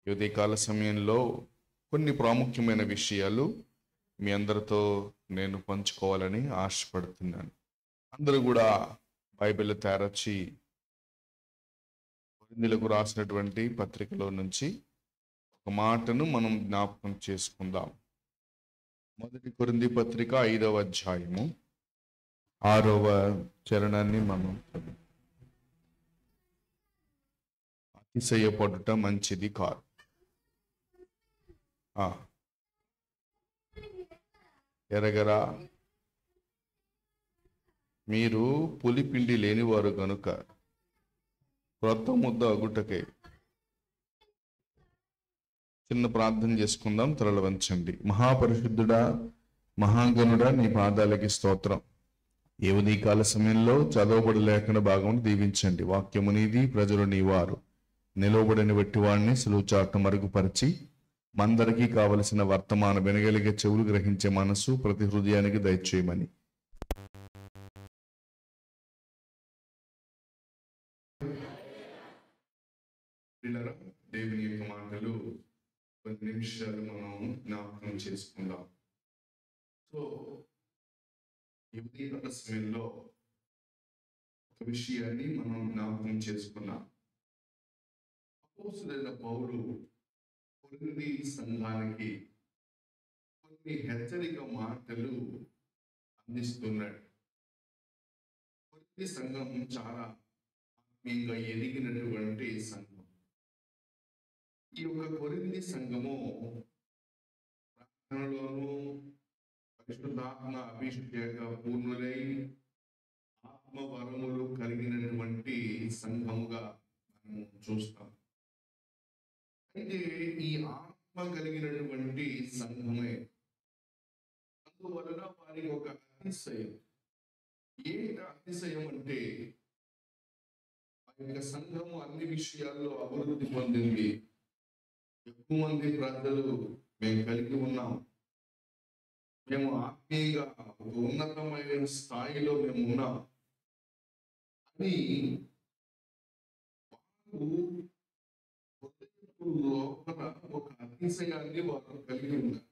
ఈ ఉదయకాల సమయంలో కొన్ని ప్రాముఖ్యమైన విషయాలు మీ అందరితో నేను పంచుకోవాలని ఆశపడుతున్నాను. అందరూ కూడా బైబిల్ తెరచి కొరింథీయులకు రాసినటువంటి పత్రికలో నుంచి ఒక మాటను మనం జ్ఞాపకం చేసుకుందాం. మొదటి కొరింథీ పత్రిక 5వ అధ్యాయము 6వ చరణాన్ని మనం అతిశయపడుట మంచిది కాదు. ఎరగరా, మీరు పులిపిండి లేనివారు గనుక క్రొత్త ముద్ద అగుటకై. చిన్న ప్రార్థన చేసుకుందాం, తలలు వంచండి. మహాపరిశుద్ధుడా, మహాగణుడా, నీ పాదాలకి స్తోత్రం. ఏ ఉదయకాల సమయంలో చదవబడి లేఖన భాగం దీవించండి. వాక్యము నీది, ప్రజలు నీవారు. నిలవబడిన వెట్టివాడిని సులువు చాటును మరుగుపరిచి మందరికీ కావలసిన వర్తమాన వినగలిగే చెవులు గ్రహించే మనసు ప్రతి హృదయానికి దయచేయమని దేవుని యొక్క మాటలు కొన్ని నిమిషాలు మనం జ్ఞాపకం చేసుకుందాం. సో ఈ సమయంలో ఒక విషయాన్ని మనం జ్ఞాపకం చేసుకున్నాం. అపోస్తలుడైన పౌలు కొరింథీ సంఘానికి కొన్ని హెచ్చరిక మాటలు అందిస్తున్నాడు. కొరింథీ సంఘం చాలా ఆత్మీయంగా ఎదిగినటువంటి సంఘం. ఈ యొక్క కొరింథీ సంఘము ప్రార్థనలోనూ పరిశుద్ధాత్మ అభిషేక పూర్ణులై ఆత్మవరములు కలిగినటువంటి సంఘముగా మనం చూస్తాం. అయితే ఈ ఆత్మ కలిగినటువంటి సంఘమే, అందువలన వారికి ఒక అతిశయం. ఏంటి అతిశయం అంటే, ఆ యొక్క సంఘము అన్ని విషయాల్లో అభివృద్ధి పొందింది. ఎక్కువ మంది ప్రజలు మేము కలిగి ఉన్నాం, మేము ఆత్మీయంగా ఒక ఉన్నతమైన స్థాయిలో మేము ఉన్నాం అని లోపల ఒక అతిశయాన్ని వారు కలిగి ఉన్నారు.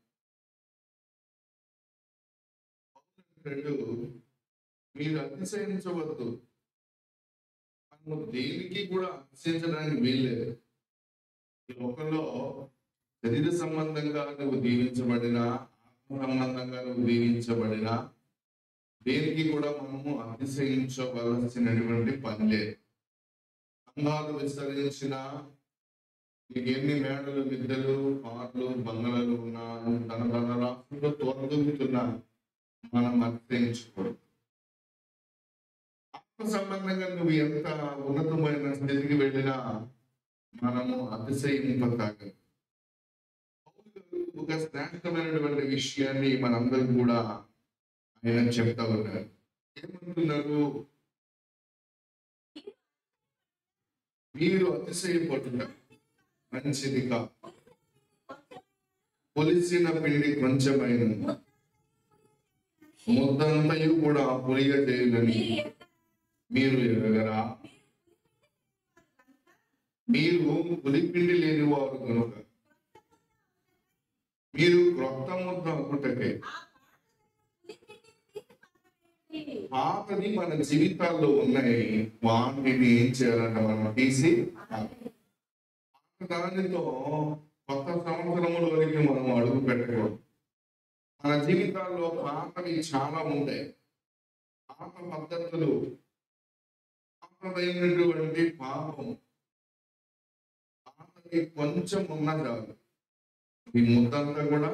మీరు అతిశయించవద్దు, మనము దేనికి కూడా అతిశయించడానికి వీల్లేదు. ఈ లోకంలో శరీర సంబంధంగా నువ్వు దీవించబడినా, ఆత్మ సంబంధంగా నువ్వు దీవించబడినా, దేనికి కూడా మనము అతిశయించవలసినటువంటి పని లేదు. సంఘాలు విస్తరించిన, నీకు ఎన్ని మేడలు, మిద్దెలు, కార్లు, బంగళాలు ఉన్నా, తన రాష్ట్రంలో తోడుతున్నా, మనం అతిశయించకూడదు. ఆత్మ సంబంధంగా నువ్వు ఎంత ఉన్నతమైన స్థితికి వెళ్ళినా మనము అతిశయింపతాగదు. ఒక శ్రేష్టమైనటువంటి విషయాన్ని మనందరూ కూడా ఆయన చెప్తా ఉన్నారు. ఏమంటున్నారు? మీరు అతిశయపడుతున్నారు మంచిది కాదు. పొలిసిన పిండి కొంచెమైన ముద్దంతయు కూడా పొలిగ చేయాలని మీరు ఎరగరా? మీరు పులిపిండి లేని వారు కనుక మీరు క్రొత్త ముద్ద అగుటకై. పాతది మన జీవితాల్లో ఉన్నాయి, వాటిని ఏం చేయాలంట? మనం తీసి దానితో కొత్త సంవత్సరంలోనికి మనం అడుగు పెట్టకూడదు. మన జీవితాల్లో పాతవి చాలా ఉంటాయి, పాత పద్ధతులు, పాతదైనటువంటి పాపం, పాతది కొంచెం ఉన్నా చాలు, ఈ ముద్దంతా కూడా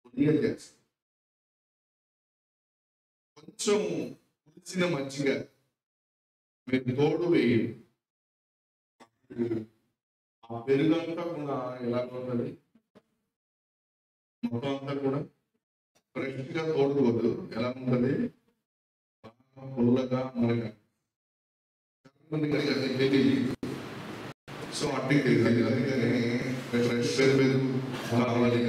పులియ చేస్తుంది. కొంచెం పులిసిన మజ్జిగ మీరు తోడు వేయండి, ఆ పెరుగంతా కూడా ఎలా ఉంటుంది? మొత్తం అంతా కూడా ఫ్రెష్ గా తోడుకోదు, ఎలా ఉంటుంది? పుల్లగా మనగా. సో అట్టి తెలియదు, అందుకని ఫ్రెష్ పెరుగు కావాలి.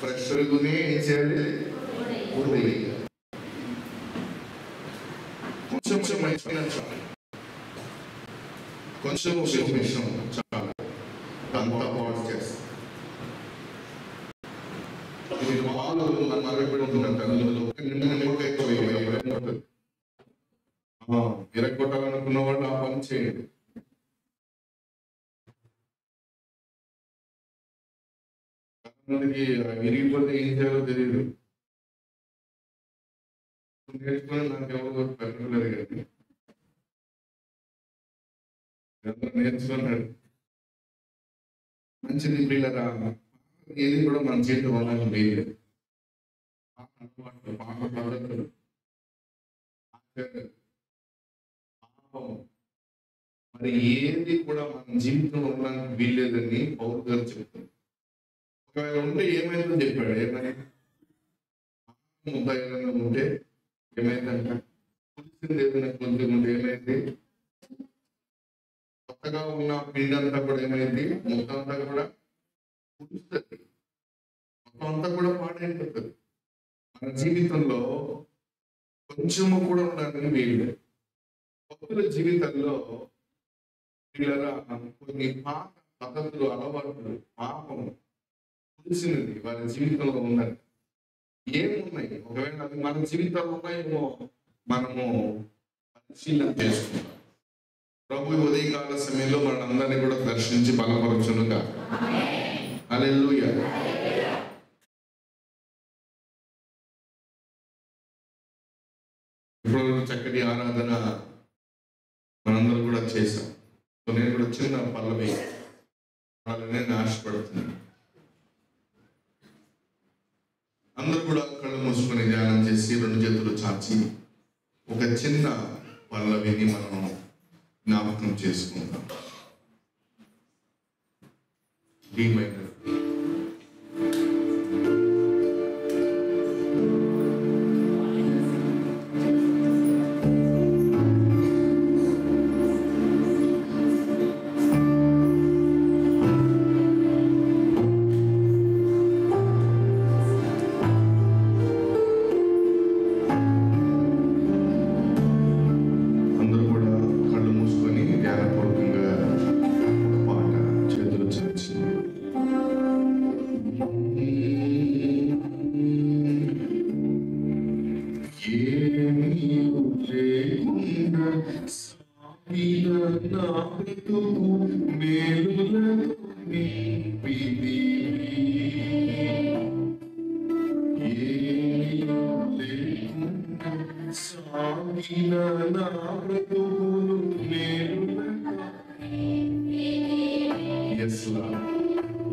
ఫ్రెష్ పెరుగుని ఏం చేయాలి? కొంచెం మంచిగా కొంచెం ఉపయోగించాం చాలు. అంతా పాడు చేస్తారు. మీరు పాలు మరగబెడుతుంటారు, అందులో ఒక నిమ్మకాయ విరగొట్టాలనుకున్న వాళ్ళు ఆ పని చేయండి. విరిగిపోతే ఏం చేయాలో తెలియదు. నేర్చుకుని నాకు ఎవరు పెట్టలేదు కానీ ఎవరు నేర్చుకున్నాడు. మంచిది పిల్లరా, ఏది కూడా మన చేతి వల్ల లేదు. పాప పద్ధతులు, పాపం, మరి ఏది కూడా మన జీవితంలో ఉండడానికి వీల్లేదని పౌరు గారు చెప్తారు. ఒకవేళ ఉంటే ఏమైందో చెప్పాడు. ఏమైంది? ముద్ద ఏదైనా ఉంటే ఏమైందంట, పులిసింది ఏదైనా కొంచెం ఉంటే ఏమైంది, కొత్తగా ఉన్న పిండి అంతా కూడా ఏమైంది, ముద్ద అంతా కూడా పులుస్తుంది, మొత్తం అంతా కూడా పాడైపోతుంది. మన జీవితంలో కొంచెము కూడా ఉండడానికి వీలు. భక్తుల జీవితంలో కొన్ని పాత పద్ధతులు, అలవాట్లు, పాపం పులిసినది వారి జీవితంలో ఉన్నది. ఏమున్నాయి? ఒకవేళ అది మన జీవితంలో ఉన్నాయేమో మనము పరిశీలన చేసుకుంటాం. ప్రభు ఉదయకాల సమయంలో మనందరినీ కూడా దర్శించి బలపరచునుగా. హల్లెలూయా. ఇప్పుడు చక్కటి ఆరాధన మనందరం కూడా చేశాం. నేను కూడా చిన్న పల్లవి వాళ్ళనే ఆశపడుతున్నాను. అందరూ కూడా కళ్ళు మూసుకొని ధ్యానం చేసి 2 చేతులు చాచి ఒక చిన్న పల్లవిని మనం జ్ఞాపకం చేసుకుందాం. D minor.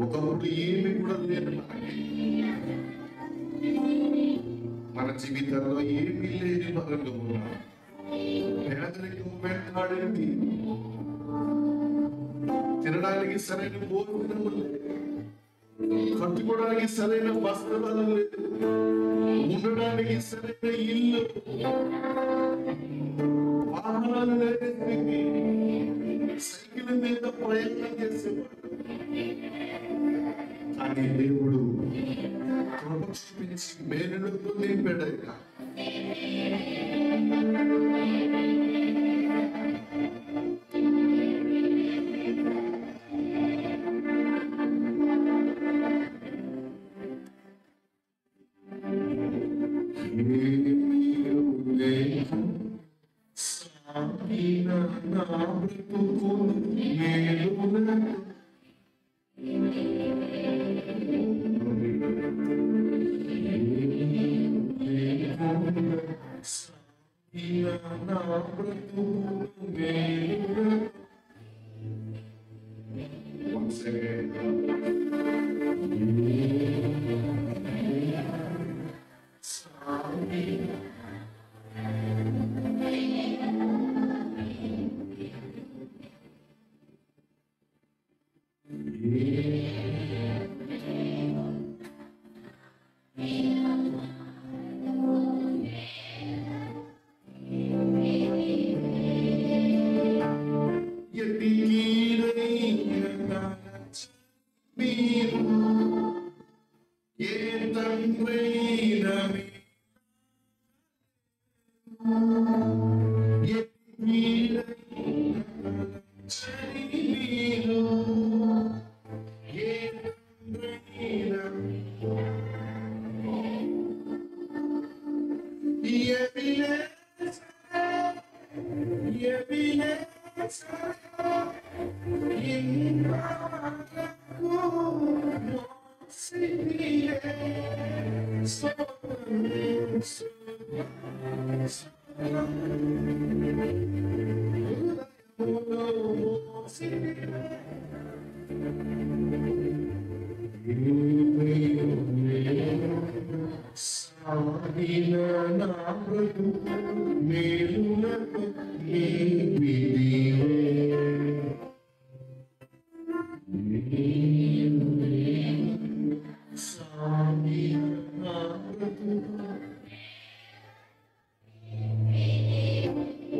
ఒకప్పుడు ఏమి కూడా లేదు మన జీవితంలో, ఏమీ లేదు. మనలో పేదరికం వెంటాడింది. తినడానికి సరైన భోజనం లేదు, కట్టుకోవడానికి సరైన వస్త్రాలు లేదు, ఉండడానికి సరైన ఇల్లు, వాహనాలు లేదు, సైకిల్ మీద ప్రయాణం చేసేవాడు. కానీ దేవుడు కృప చూపించి మేలుతో నింపాడైనా.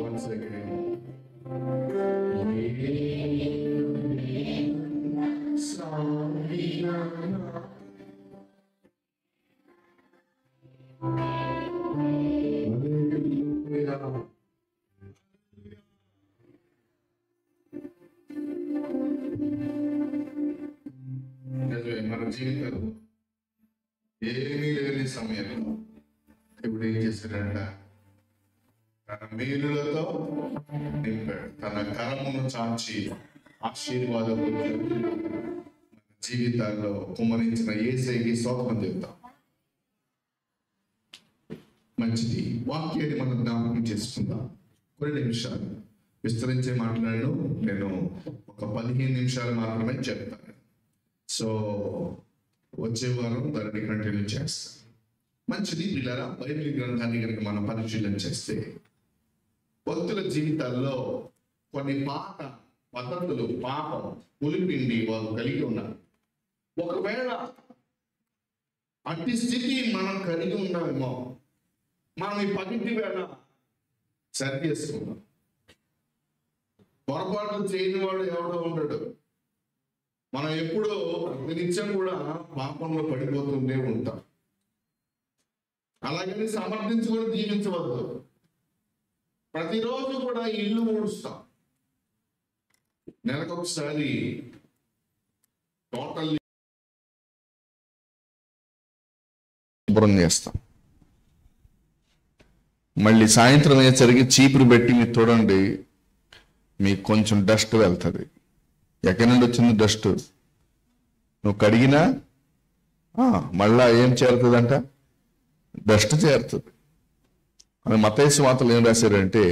Once again. మన జీవితంలో ఏమీ లేని సమయంలో ఇప్పుడు ఏం చేశాడంట? తన మేలులతో నింపాడు. తన కరమును చాచి ఆశీర్వాదం జీవితాల్లో కుమ్మరించిన యేసయ్యకి స్తోత్రం చెప్తాం. మంచిది. వాక్యాన్ని మనం జ్ఞాపకం చేసుకుందాం. కొన్ని నిమిషాలు విస్తరించి మాట్లాడను. నేను ఒక 15 నిమిషాలు మాత్రమే చెప్తాను. సో వచ్చే వారం దాన్ని కంటిన్యూ చేస్తాను. మంచిది. పిల్లరా, బైబిల్ గ్రంథాన్ని కనుక మనం పరిశీలన చేస్తే భక్తుల జీవితాల్లో కొన్ని పాత పద్ధతులు, పాపం, పులిపిండి వాళ్ళు కలిగి ఉన్నారు. ఒకవేళ అట్టి స్థితి మనం కలిగి ఉన్నామేమో, మనం ఈ పగిటి వేళ సరి చేసుకున్నాం. పొరపాట్లు చేయని వాడు ఎవడో ఉండడు. మనం ఎప్పుడో నిత్యం కూడా పాపంలో పడిపోతుండే ఉంటాం. అలాగని సమర్థించుకొని జీవించవద్దు. ప్రతిరోజు కూడా ఇల్లు ఊడుస్తాం. నెలకొకసారి టోటల్ శుభ్రం చేస్తాం. మళ్ళీ సాయంత్రం అయ్యేసరికి చీపురు పెట్టి మీరు చూడండి, మీకు కొంచెం డస్ట్ వెళ్తుంది. ఎక్కడి నుండి వచ్చింది డస్ట్? నువ్వు కడిగినా మళ్ళా ఏం చేరుతుందంట? డస్ట్ చేరుతుంది. అని మత్తయి సువార్తలో ఏం రాశారంటే,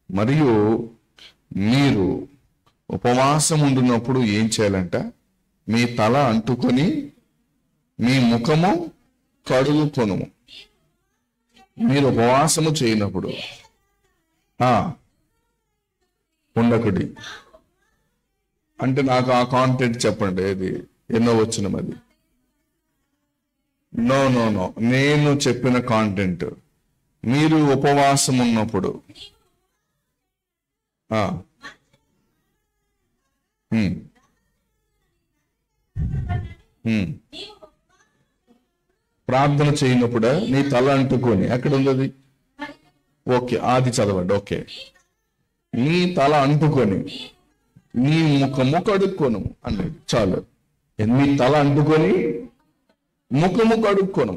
మరియు మీరు ఉపవాసం ఉండినప్పుడు ఏం చేయాలంట? మీ తల అంటుకొని మీ ముఖము కడుగుకొనుము. మీరు ఉపవాసము చేయనప్పుడు ఉండకుడి. అంటే నాకు ఆ కాంటెంట్ చెప్పండి. ఏది ఎన్నో వచ్చిన అది? నో, నేను చెప్పిన కాంటెంట్ మీరు ఉపవాసం ఉన్నప్పుడు ప్రార్థన చేయనప్పుడా నీ తల అంటుకొని, ఎక్కడ ఉంది? ఓకే, అది చదవండి. ఓకే, నీ తల అంటుకొని నీ ముఖము కడుక్కోను అంటే చాలు. నీ తల అంటుకొని ముఖము కడుక్కోను.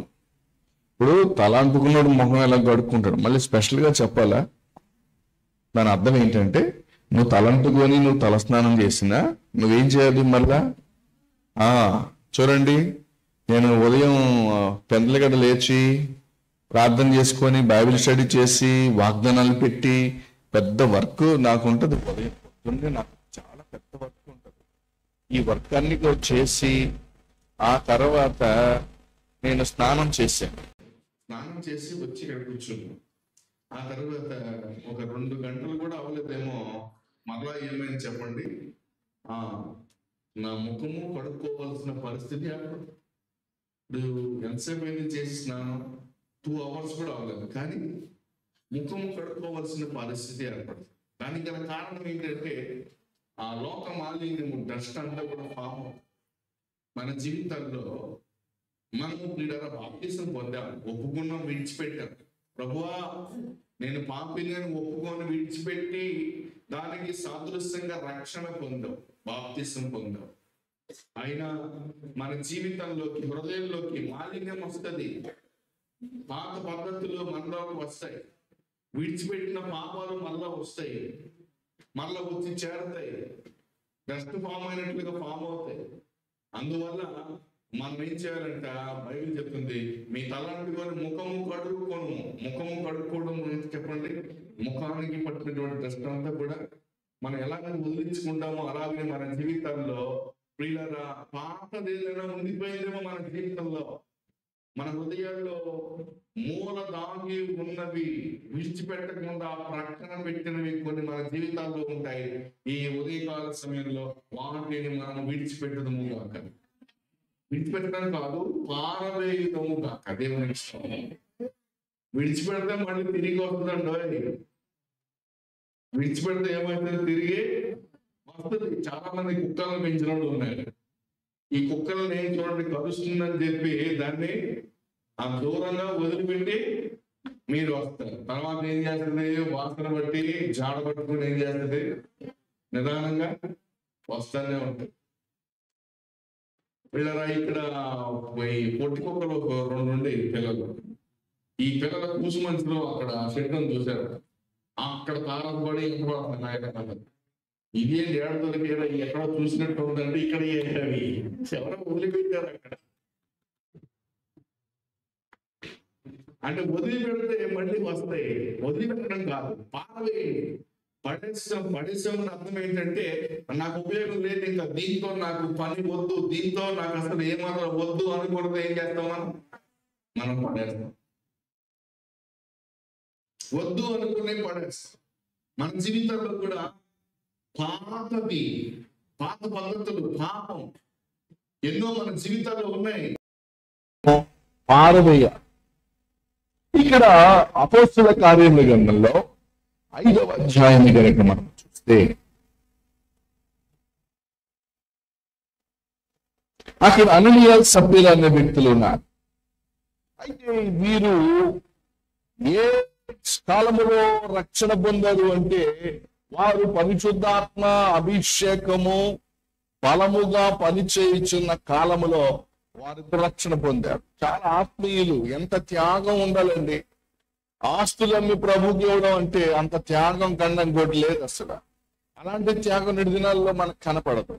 ఇప్పుడు తల అంటుకున్నాడు, ముఖం ఎలా కడుక్కుంటాడు? మళ్ళీ స్పెషల్గా చెప్పాలా? దాని అర్థం ఏంటంటే, నువ్వు తల అంటుకొని నువ్వు తల స్నానం చేసినా నువ్వేం చేయాలి మళ్ళా? చూడండి, నేను ఉదయం పెందలగడ్డ లేచి ప్రార్థన చేసుకొని బైబిల్ స్టడీ చేసి వాగ్దానాలు పెట్టి పెద్ద వర్క్ నాకు ఉంటుంది. ఉదయం నాకు చాలా పెద్ద వర్క్ ఉంటుంది. ఈ వర్క్ అన్ని చేసి ఆ తర్వాత నేను స్నానం చేసి వచ్చి ఇక్కడ కూర్చున్నాను. ఆ తర్వాత ఒక 2 గంటలు కూడా అవ్వలేదేమో, మరలా ఏమైంది చెప్పండి? నా ముఖము కడుక్కోవాల్సిన పరిస్థితి అప్పుడు. ఇప్పుడు ఎంతసేపు అయింది చేసి స్నానం? 2 అవర్స్ కూడా అవ్వలేదు, కానీ ముఖము కడుక్కోవాల్సిన పరిస్థితి ఏర్పడుతుంది. దానికి గల కారణం ఏంటంటే, ఆ లోక మాలిన్యము, డస్ట్ అంతా కూడా పాపం మన జీవితాల్లో. మనము క్రీడగా బాప్తిసం పొందాం, ఒప్పుకున్నాం, విడిచిపెట్టాం. ప్రభువా నేను పాపిని అని ఒప్పుకొని విడిచిపెట్టి దానికి సాదృశ్యంగా రక్షణ పొందాం, బాప్తిసం పొందాం. అయినా మన జీవితంలోకి, హృదయంలోకి మాలిన్యం వస్తుంది. పాత పద్ధతులు మనలోకి వస్తాయి. విడిచిపెట్టిన పాపాలు మళ్ళా వస్తాయి, మళ్ళా వచ్చి చేరతాయి. డస్ట్ ఫామ్ అయినట్లుగా ఫామ్ అవుతాయి. అందువల్ల మనం ఏం చేయాలంట, బైబిల్ చెప్తుంది, మీ తలంటుకొని ముఖము కడుక్కోను. ముఖము కడుక్కోవడం గురించి చెప్పండి. ముఖానికి పట్టినటువంటి డస్ట్ అంతా కూడా మనం ఎలాగైనా వదిలించుకుంటామో అలాగే మన జీవితాల్లో ప్రియులారా పాతదేదైనా ఉండిపోయిందేమో మన జీవితంలో, మన హృదయాల్లో మూల దాగి ఉన్నవి, విడిచిపెట్టకుండా ప్రక్కన పెట్టినవి కొన్ని మన జీవితాల్లో ఉంటాయి. ఈ ఉదయకాల సమయంలో వాటిని మనం విడిచిపెట్టడము కాక, విడిచిపెట్టడం కాదు, పారవేయడము కాక. దేవుని ఇష్టం. విడిచిపెడితే మళ్ళీ తిరిగి వస్తుందండి. విడిచిపెడితే ఏమవుతుంది? తిరిగి వస్తుంది. చాలా మంది కుక్కలను పెంచిన వాళ్ళు ఉన్నారు. ఈ కుక్కలను ఏం చూడండి, కలుస్తుందని చెప్పి దాన్ని ఆ దూరంగా వదిలిపెట్టి మీరు వస్తారు. తర్వాత ఏం చేస్తుంది? వాసన బట్టి జాడ పట్టుకుని ఏం చేస్తుంది? నిదానంగా వస్తానే ఉంటుంది. పిల్లరా ఇక్కడ ఈ పొట్టి కుక్కలు ఒక 2 ఉండే పిల్లలు. ఈ పిల్లల కూసు మనుషులు అక్కడ షెడ్యూల్ చూశారు. అక్కడ తారపడి ఎక్కడ ఇదేంటి ఏడాదికి ఎక్కడో చూసినట్టు ఉందంటే ఇక్కడ ఎవరో వదిలిపెట్టారు అక్కడ. అంటే వదిలిపెడితే మళ్ళీ వస్తాయి. వదిలిపెట్టడం కాదు, పారవేయండి. పడేసాం అర్థం ఏంటంటే నాకు ఉపయోగం లేదు, ఇంకా దీంతో నాకు పని వద్దు, దీంతో నాకు అసలు ఏమాత్రం వద్దు అనుకుంటే ఏం చేస్తాం? మనం పడేస్తాం. వద్దు అనుకునే పడేస్తాం. మన జీవితంలో కూడా పాతవి, పాత పద్ధతులు, పాపం ఎన్నో మన జీవితాల్లో ఉన్నాయి. పారవేయ. ఇక్కడ అపోస్తుల కార్యముల గ్రంథంలో 5వ అధ్యాయాన్ని కనుక మనం చూస్తే అక్కడ అననీయ సప్పీరా అనే వ్యక్తులు ఉన్నారు. అయితే వీరు ఏ కాలములో రక్షణ పొందారు అంటే, వారు పరిశుద్ధాత్మ అభిషేకము బలముగా పనిచేయుచున్న కాలములో వారిద్దరు రక్షణ పొందారు. చాలా ఆత్మీయులు. ఎంత త్యాగం ఉండాలండి. ఆస్తులమ్మి ప్రభుకి ఇవ్వడం అంటే అంత త్యాగం కన్నా ఇంకోటి లేదు అసలు. అలాంటి త్యాగం 2 దినాల్లో మనకు కనపడదు.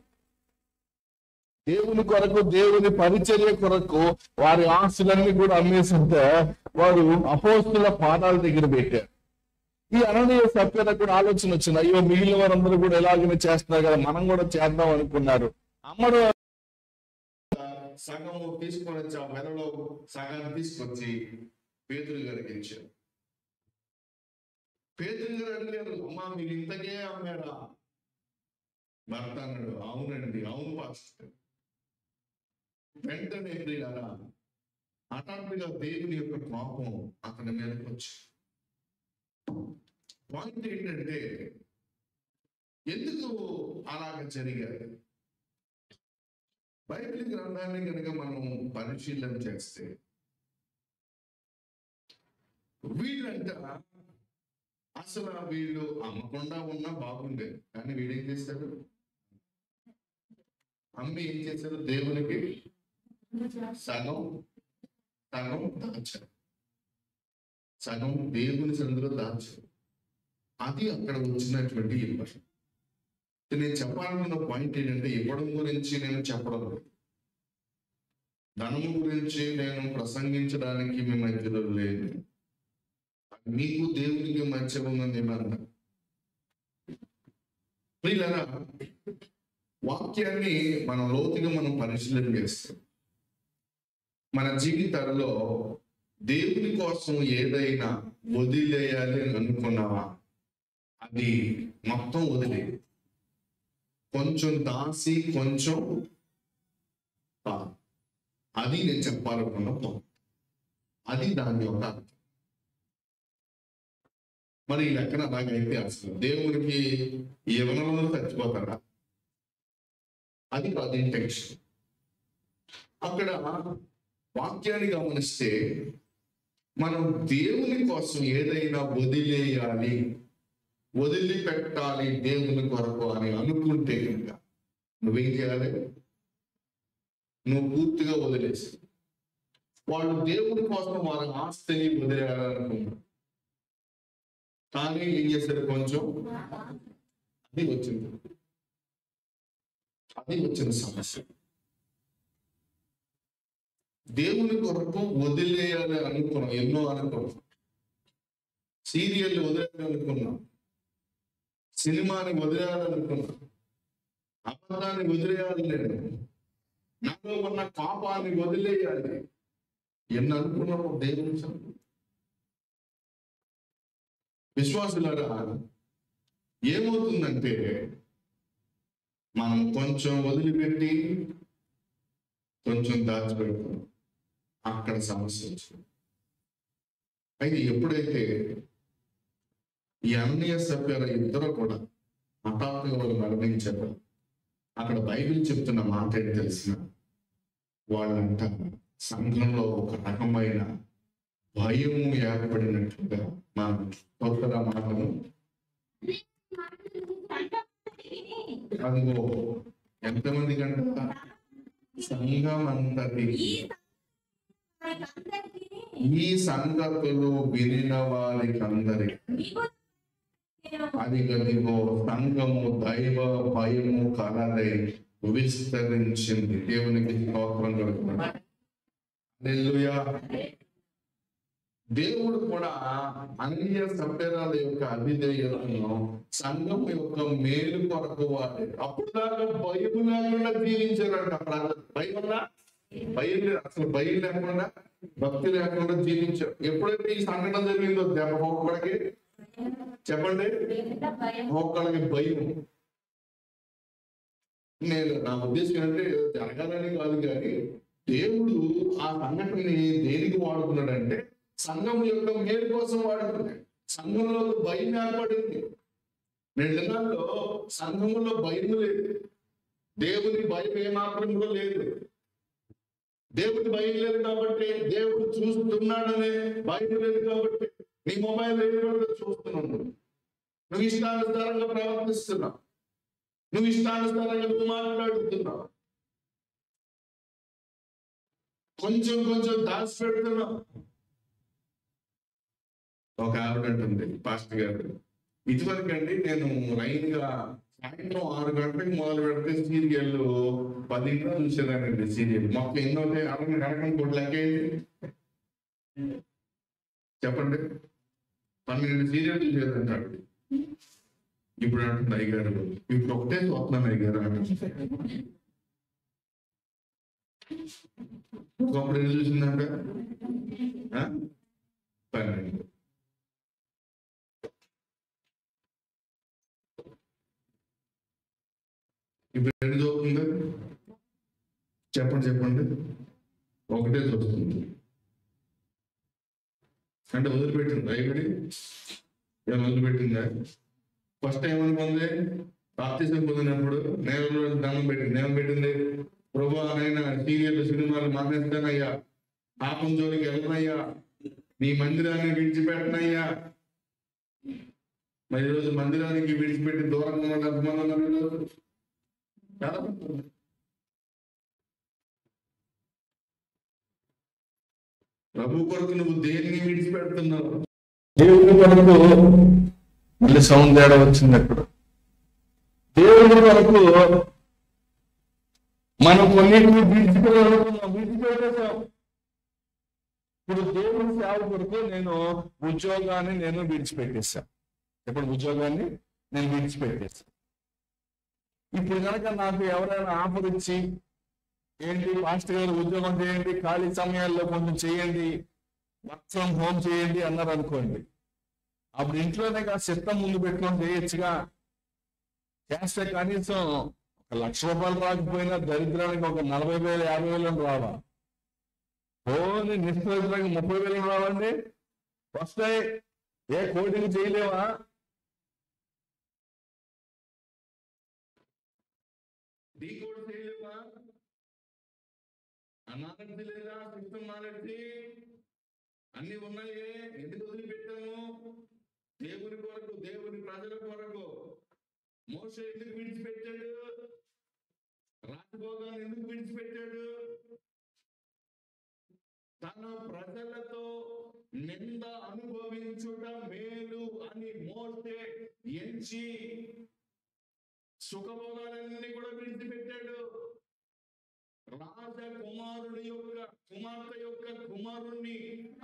దేవుని కొరకు, దేవుని పరిచర్య కొరకు వారి ఆస్తులన్నీ కూడా అమ్మేస్తుంటే వారు అపోస్తుల పాదాల దగ్గర పెట్టారు. ఈ అననీయ సప్పీరా కూడా ఆలోచన వచ్చింది, అయ్యో మిగిలిన వారందరూ కూడా ఎలాగైనా చేస్తున్నారు కదా, మనం కూడా చేద్దాం అనుకున్నారు. అమ్మడు సగము తీసుకొని వచ్చి ఆ మెడలో సగాన్ని తీసుకొచ్చి పేతురు గారికి ఇచ్చారు. పేతురు గారు అడిగారు, అమ్మా మీరు ఇంతకే అమ్మారా? భర్త అన్నాడు, అవునండి, అవును పాస్టర్. వెంటనే ప్రియులారా హఠాత్తుగా దేవుని యొక్క కోపం అతని మీదకి వచ్చి, పాయింట్ ఏంటంటే ఎందుకు అలాగ జరిగారు? బైబిల్ గ్రంథాన్ని కనుక మనం పరిశీలన చేస్తే వీళ్ళంట అసలు వీళ్ళు అమ్మకుండా ఉన్నా బాగుండేది, కానీ వీడేం చేశాడు? అమ్మి ఏం చేశాడు? దేవునికి సగం సగం దాచారు. సగం దేవుని సందులో దాచారు. అది అక్కడ వచ్చినటువంటి ఇబ్బంది. నేను చెప్పాలనుకున్న పాయింట్ ఏంటంటే, ఇవ్వడం గురించి నేను చెప్పడం, ధనము గురించి నేను ప్రసంగించడానికి మీ మధ్యలో లేదు. మీకు దేవునికి మధ్య ఉన్నది ఏమన్నా? ప్రియులారా వాక్యాన్ని మనం లోతుగా మనం పరిశీలన చేస్తాం. మన జీవితాల్లో దేవుని కోసం ఏదైనా వదిలేయాలి అనుకున్నావా, అది మొత్తం వదిలే. కొంచెం దాసి కొంచెం అది నేను చెప్పాలనుకున్న అది దాని యొక్క అర్థం. మరి ఈ లెక్కన అలాగైతే అసలు దేవునికి ఏ వనరులు చచ్చిపోతారా? అది కాదు ఇంటెన్షన్. అక్కడ వాక్యాన్ని గమనిస్తే మనం దేవుని కోసం ఏదైనా వదిలేయాలి, వదిలిపెట్టాలి దేవుని కొరకు అని అనుకుంటే కనుక నువ్వేం చేయాలి? నువ్వు పూర్తిగా వదిలేసి, వాళ్ళు దేవుని కోసం వారి ఆస్తిని వదిలేయాలనుకున్నారు, కానీ ఏం చేశారు? కొంచెం అది వచ్చింది. అది వచ్చిన సమస్య. దేవుని కొరకు వదిలేయాలి అనుకున్నాం, ఎన్నో అనుకున్నాం. సీరియల్ వదిలేయాలనుకున్నాం, సినిమాని వదిలేయాలనుకున్నాం, అబద్ధాన్ని వదిలేయాలి, నేను నాలో ఉన్న పాపాన్ని వదిలేయాలి, ఎన్ని అనుకున్నాము. దేవుని విశ్వాసులారా, ఏమవుతుందంటే మనం కొంచెం వదిలిపెట్టి కొంచెం దాచిపెడతాం, అక్కడ సమస్య వచ్చింది. అయితే ఎప్పుడైతే ఈ అననీయ సప్ఫీరా ఇద్దరు కూడా హఠాత్తుగా వాళ్ళు మరణించారు, అక్కడ బైబిల్ చెప్తున్న మాట ఏంటి తెలిసిన? వాళ్ళంట సంఘంలో ఒక రకమైన భయము ఏర్పడినట్లుగా మనం కొత్త మాటను అదిగో ఎంతమంది కంట సంఘం అంతటికి ఈ సంగతులు వినిన వారికి అందరికి అది గదిగో సంఘము దైవ భయము కలదై విస్తరించింది. దేవునికి స్తోత్రం కలుగుతుంది. హల్లెలూయా. దేవుడు కూడా అననీయ సప్ఫీరాల యొక్క అవిధేయతను సంఘం యొక్క మేలు కొరకు వాడే. అప్పుడు దాకా భయం లేకుండా జీవించారంట ప్రజలు. అసలు భయం లేకుండా, భక్తి లేకుండా జీవించారు. ఎప్పుడైతే ఈ సంఘటన జరిగిందో దెబ్బ ఒక్కడికి చెప్పండి, ఒక్కడికి భయం. నేను నా ఉద్దేశం ఏంటంటే జరగాలని కాదు, కానీ దేవుడు ఆ సంఘటనని దేనికి వాడుతున్నాడంటే సంఘం యొక్క మేలు కోసం వాడుతున్నాడు. సంఘంలో భయం ఏర్పడింది. నేటి దినాల్లో సంఘంలో భయం లేదు, దేవుని భయం ఏమాత్రం కూడా లేదు. దేవుడి భయం లేదు కాబట్టి, దేవుడు చూస్తున్నాడనే భయం లేదు కాబట్టి నీ మొబైల్ చూస్తున్నావు, నువ్వు ఇష్టానుసారంగా ప్రవర్తిస్తున్నావు, నువ్వు ఇష్టానుసారంగా నువ్వు మాట్లాడుతున్నావు, కొంచెం కొంచెం దాచిపెడుతున్నావు. ఒక ఆవిడ అంటుంది, పాస్టర్ గారు, ఇదివరకు అండి నేను లైన్ గా సాయంత్రం 6 గంటలకు మొదలు పెడితే సీరియల్ 10 చూసేదానండి. సీరియల్ మొత్తం ఎన్నో అడగని కూడా లెక్క చెప్పండి, 12 సీరియల్ చూసేదంటాడు. ఇప్పుడు అంటుంది అయ్యగారు, ఇప్పుడు ఒకటే చూస్తున్నాను అయ్యగారు అంటే. ఒకప్పుడు ఎన్ని చూసిందంట? 12. ఇప్పుడు ఎన్ని చూస్తుంది? చెప్పండి. ఒకటే చూస్తుంది. అంటే వదిలిపెట్టింది అయ్యబడి, ఏమైనా వదిలిపెట్టిందా? ఫస్ట్ టైం అనుకుంది బాప్తిసం పొందినప్పుడు నేలలో దండం పెట్టింది. ఏమని పెట్టింది? ప్రభువా నైనా సీరియల్ సినిమాలు మానేస్తానయ్యా, పాపం జోలికి వెళ్ళనయ్యా, నీ మందిరాన్ని విడిచిపెట్టనయ్యా. మరి ఈరోజు మందిరానికి విడిచిపెట్టి దూరంగా ఉన్న అభిమానులు ఈరోజు చాలా మంది. ప్రభు కొరకు నువ్వు దేన్ని విడిచిపెడుతున్నావు? దేవుని కొరకు మళ్ళీ సౌండ్ తేడా వచ్చింది. అక్కడ దేవుని కొరకు మనం కొన్నిటిని విడిచిపెట్టేసాం. ఇప్పుడు దేవుని సేవ కొరకు నేను ఉద్యోగాన్ని విడిచిపెట్టేశాను. ఇప్పుడు ఉద్యోగాన్ని నేను విడిచిపెట్టేశాను. ఇప్పుడు కనుక నాకు ఎవరైనా ఆఫర్ ఇచ్చి, ఏంటి పాస్టర్ గారు ఉద్యోగం చేయండి, ఖాళీ సమయాల్లో కొంచెం చేయండి, వర్క్ ఫ్రమ్ హోమ్ చేయండి అన్నారు అనుకోండి, అప్పుడు ఇంట్లోనే సిస్టమ్ ముందు పెట్టుకొని చేయొచ్చుగా. చేస్తే కనీసం ₹1,00,000 రాకపోయినా దరిద్రానికి ఒక 40,000 50,000 రావా? ఓన్లీ నిష్ప్రయోజనంగా 30,000 రావండి వస్తాయి. ఏ కోడింగ్ చేయలేవా? డీకోడ్ చేయలేవా? నాలెడ్జ్ లేదా? సిస్టమ్ నాలెడ్జ్ అన్ని ఉన్నాయే. ఎందుకు వదిలిపెట్టాము? దేవుని కొరకు, దేవుని ప్రజల కొరకు. మోషే ఎందుకు విడిచిపెట్టాడు? రాజభోగాన్ని ఎందుకు విడిచిపెట్టాడు? తన ప్రజలతో నింద అనుభవించుట మేలు అని మోషే ఎంచి సుఖభోగాలన్నీ కూడా విడిచిపెట్టాడు. రాజకుమారుడి యొక్క కుమార్తె యొక్క కుమారుణ్ణి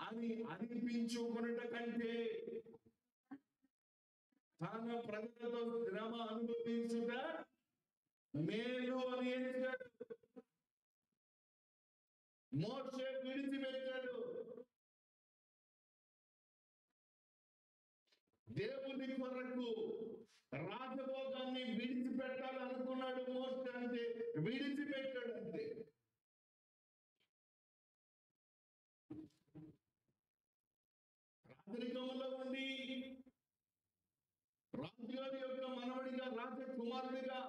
అని అనిపించుకున్నట కంటే తన ప్రజలతో శ్రమ అనుభవించుట మేలు అని ఎంచాడు. మోషే విడిచిపెట్టాడు. దేవుని కొరకు రాజభోగాన్ని విడిచిపెట్టాలనుకున్నాడు. మోషే అంటే విడిచిపెట్టాడు అంతే. రాజరికంలో ఉండి రాజుగారి యొక్క మనవడిగా, రాజకుమారుడిగా,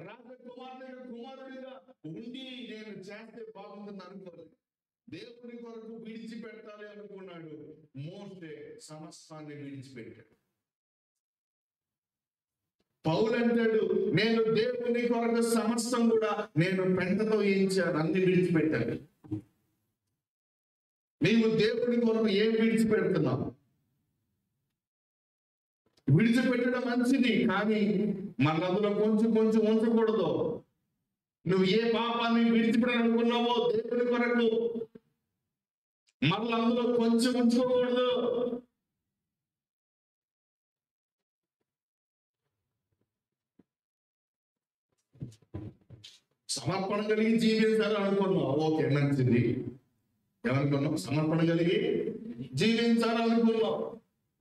రాజకుమార్తె కుమారుడిగా ఉండి నేను చేస్తే బాగుంటుంది అనుకోలేదు. దేవుని కొరకు విడిచిపెట్టాలి అనుకున్నాడు. మోషే సమస్తాన్ని విడిచిపెట్టాడు. పౌలు అంటాడు, నేను దేవుని కొరకు సమస్తం కూడా నేను పెంటతో వేయించాను, అన్ని విడిచిపెట్టాను. నీవు దేవుని కొరకు ఏం విడిచిపెడుతున్నావు? విడిచిపెట్టడం మంచిది, కానీ మన అందులో కొంచెం కొంచెం ఉంచకూడదు. నువ్వు ఏ పాపాన్ని విడిచిపెట్టాలనుకున్నావో దేవుని కొరకు మళ్ళీ అందులో కొంచెం ఉంచుకోకూడదు. సమర్పణ కలిగి జీవించాలి అనుకున్నావు, ఓకే మంచిది. ఏమనుకున్నావు? సమర్పణ కలిగి జీవించాలనుకున్నావు,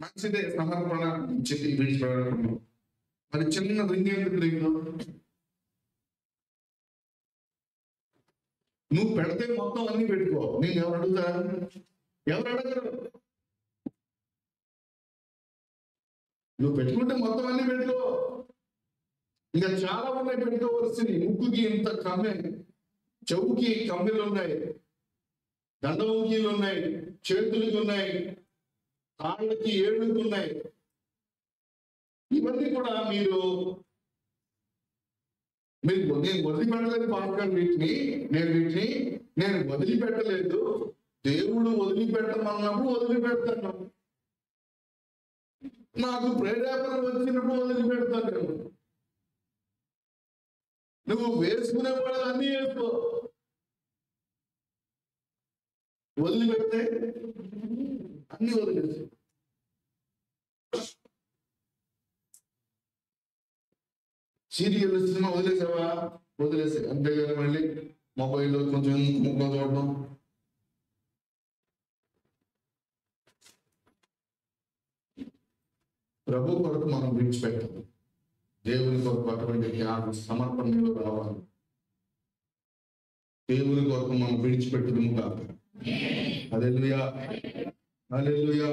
మంచిదే. సమర్పణ చెప్పి విడిచిపెట్టాలనుకున్నావు. మరి చిన్న రింగ్ ఎందుకు రింగ్? నువ్వు పెడితే మొత్తం అన్ని పెట్టుకో. నేను ఎవరు అడుగుతారు? ఎవరు అడగరు. నువ్వు పెట్టుకుంటే మొత్తం అన్ని పెట్టుకో. ఇంకా చాలా ఉన్నాయి పెట్టుకోవలసింది. ముక్కుకి ఇంత కమ్మె, చెవుకి కమ్మెలు ఉన్నాయి, దండముఖీలు ఉన్నాయి, చేతులకి ఉన్నాయి, కాళ్ళకి ఏళ్ళకి ఉన్నాయి. ఇవన్నీ కూడా నేను వదిలిపెట్టలేదు పాస్టర్. నేను వదిలిపెట్టలేదు. దేవుడు వదిలిపెట్టమన్నప్పుడు వదిలిపెడతాను. నాకు ప్రేరేపణ వచ్చినప్పుడు వదిలిపెడతాను. నువ్వు వేసుకునే వాళ్ళు అన్నీ వేసుకో. వదిలిపెడితే అన్ని వదిలేసి. సీరియల్ సినిమా వదిలేసావా? వదిలేసే. అంతేగాని మళ్ళీ మొబైల్లో కొంచెం ముక్క చూడడం. ప్రభు కొరకు మనం విడిచిపెట్టాలి. దేవుని కొరకు అటువంటి జ్ఞానం సమర్పణలో రావాలి. దేవుని కొరకు మనం విడిచిపెట్టడం కాదు. హల్లెలూయా, హల్లెలూయా.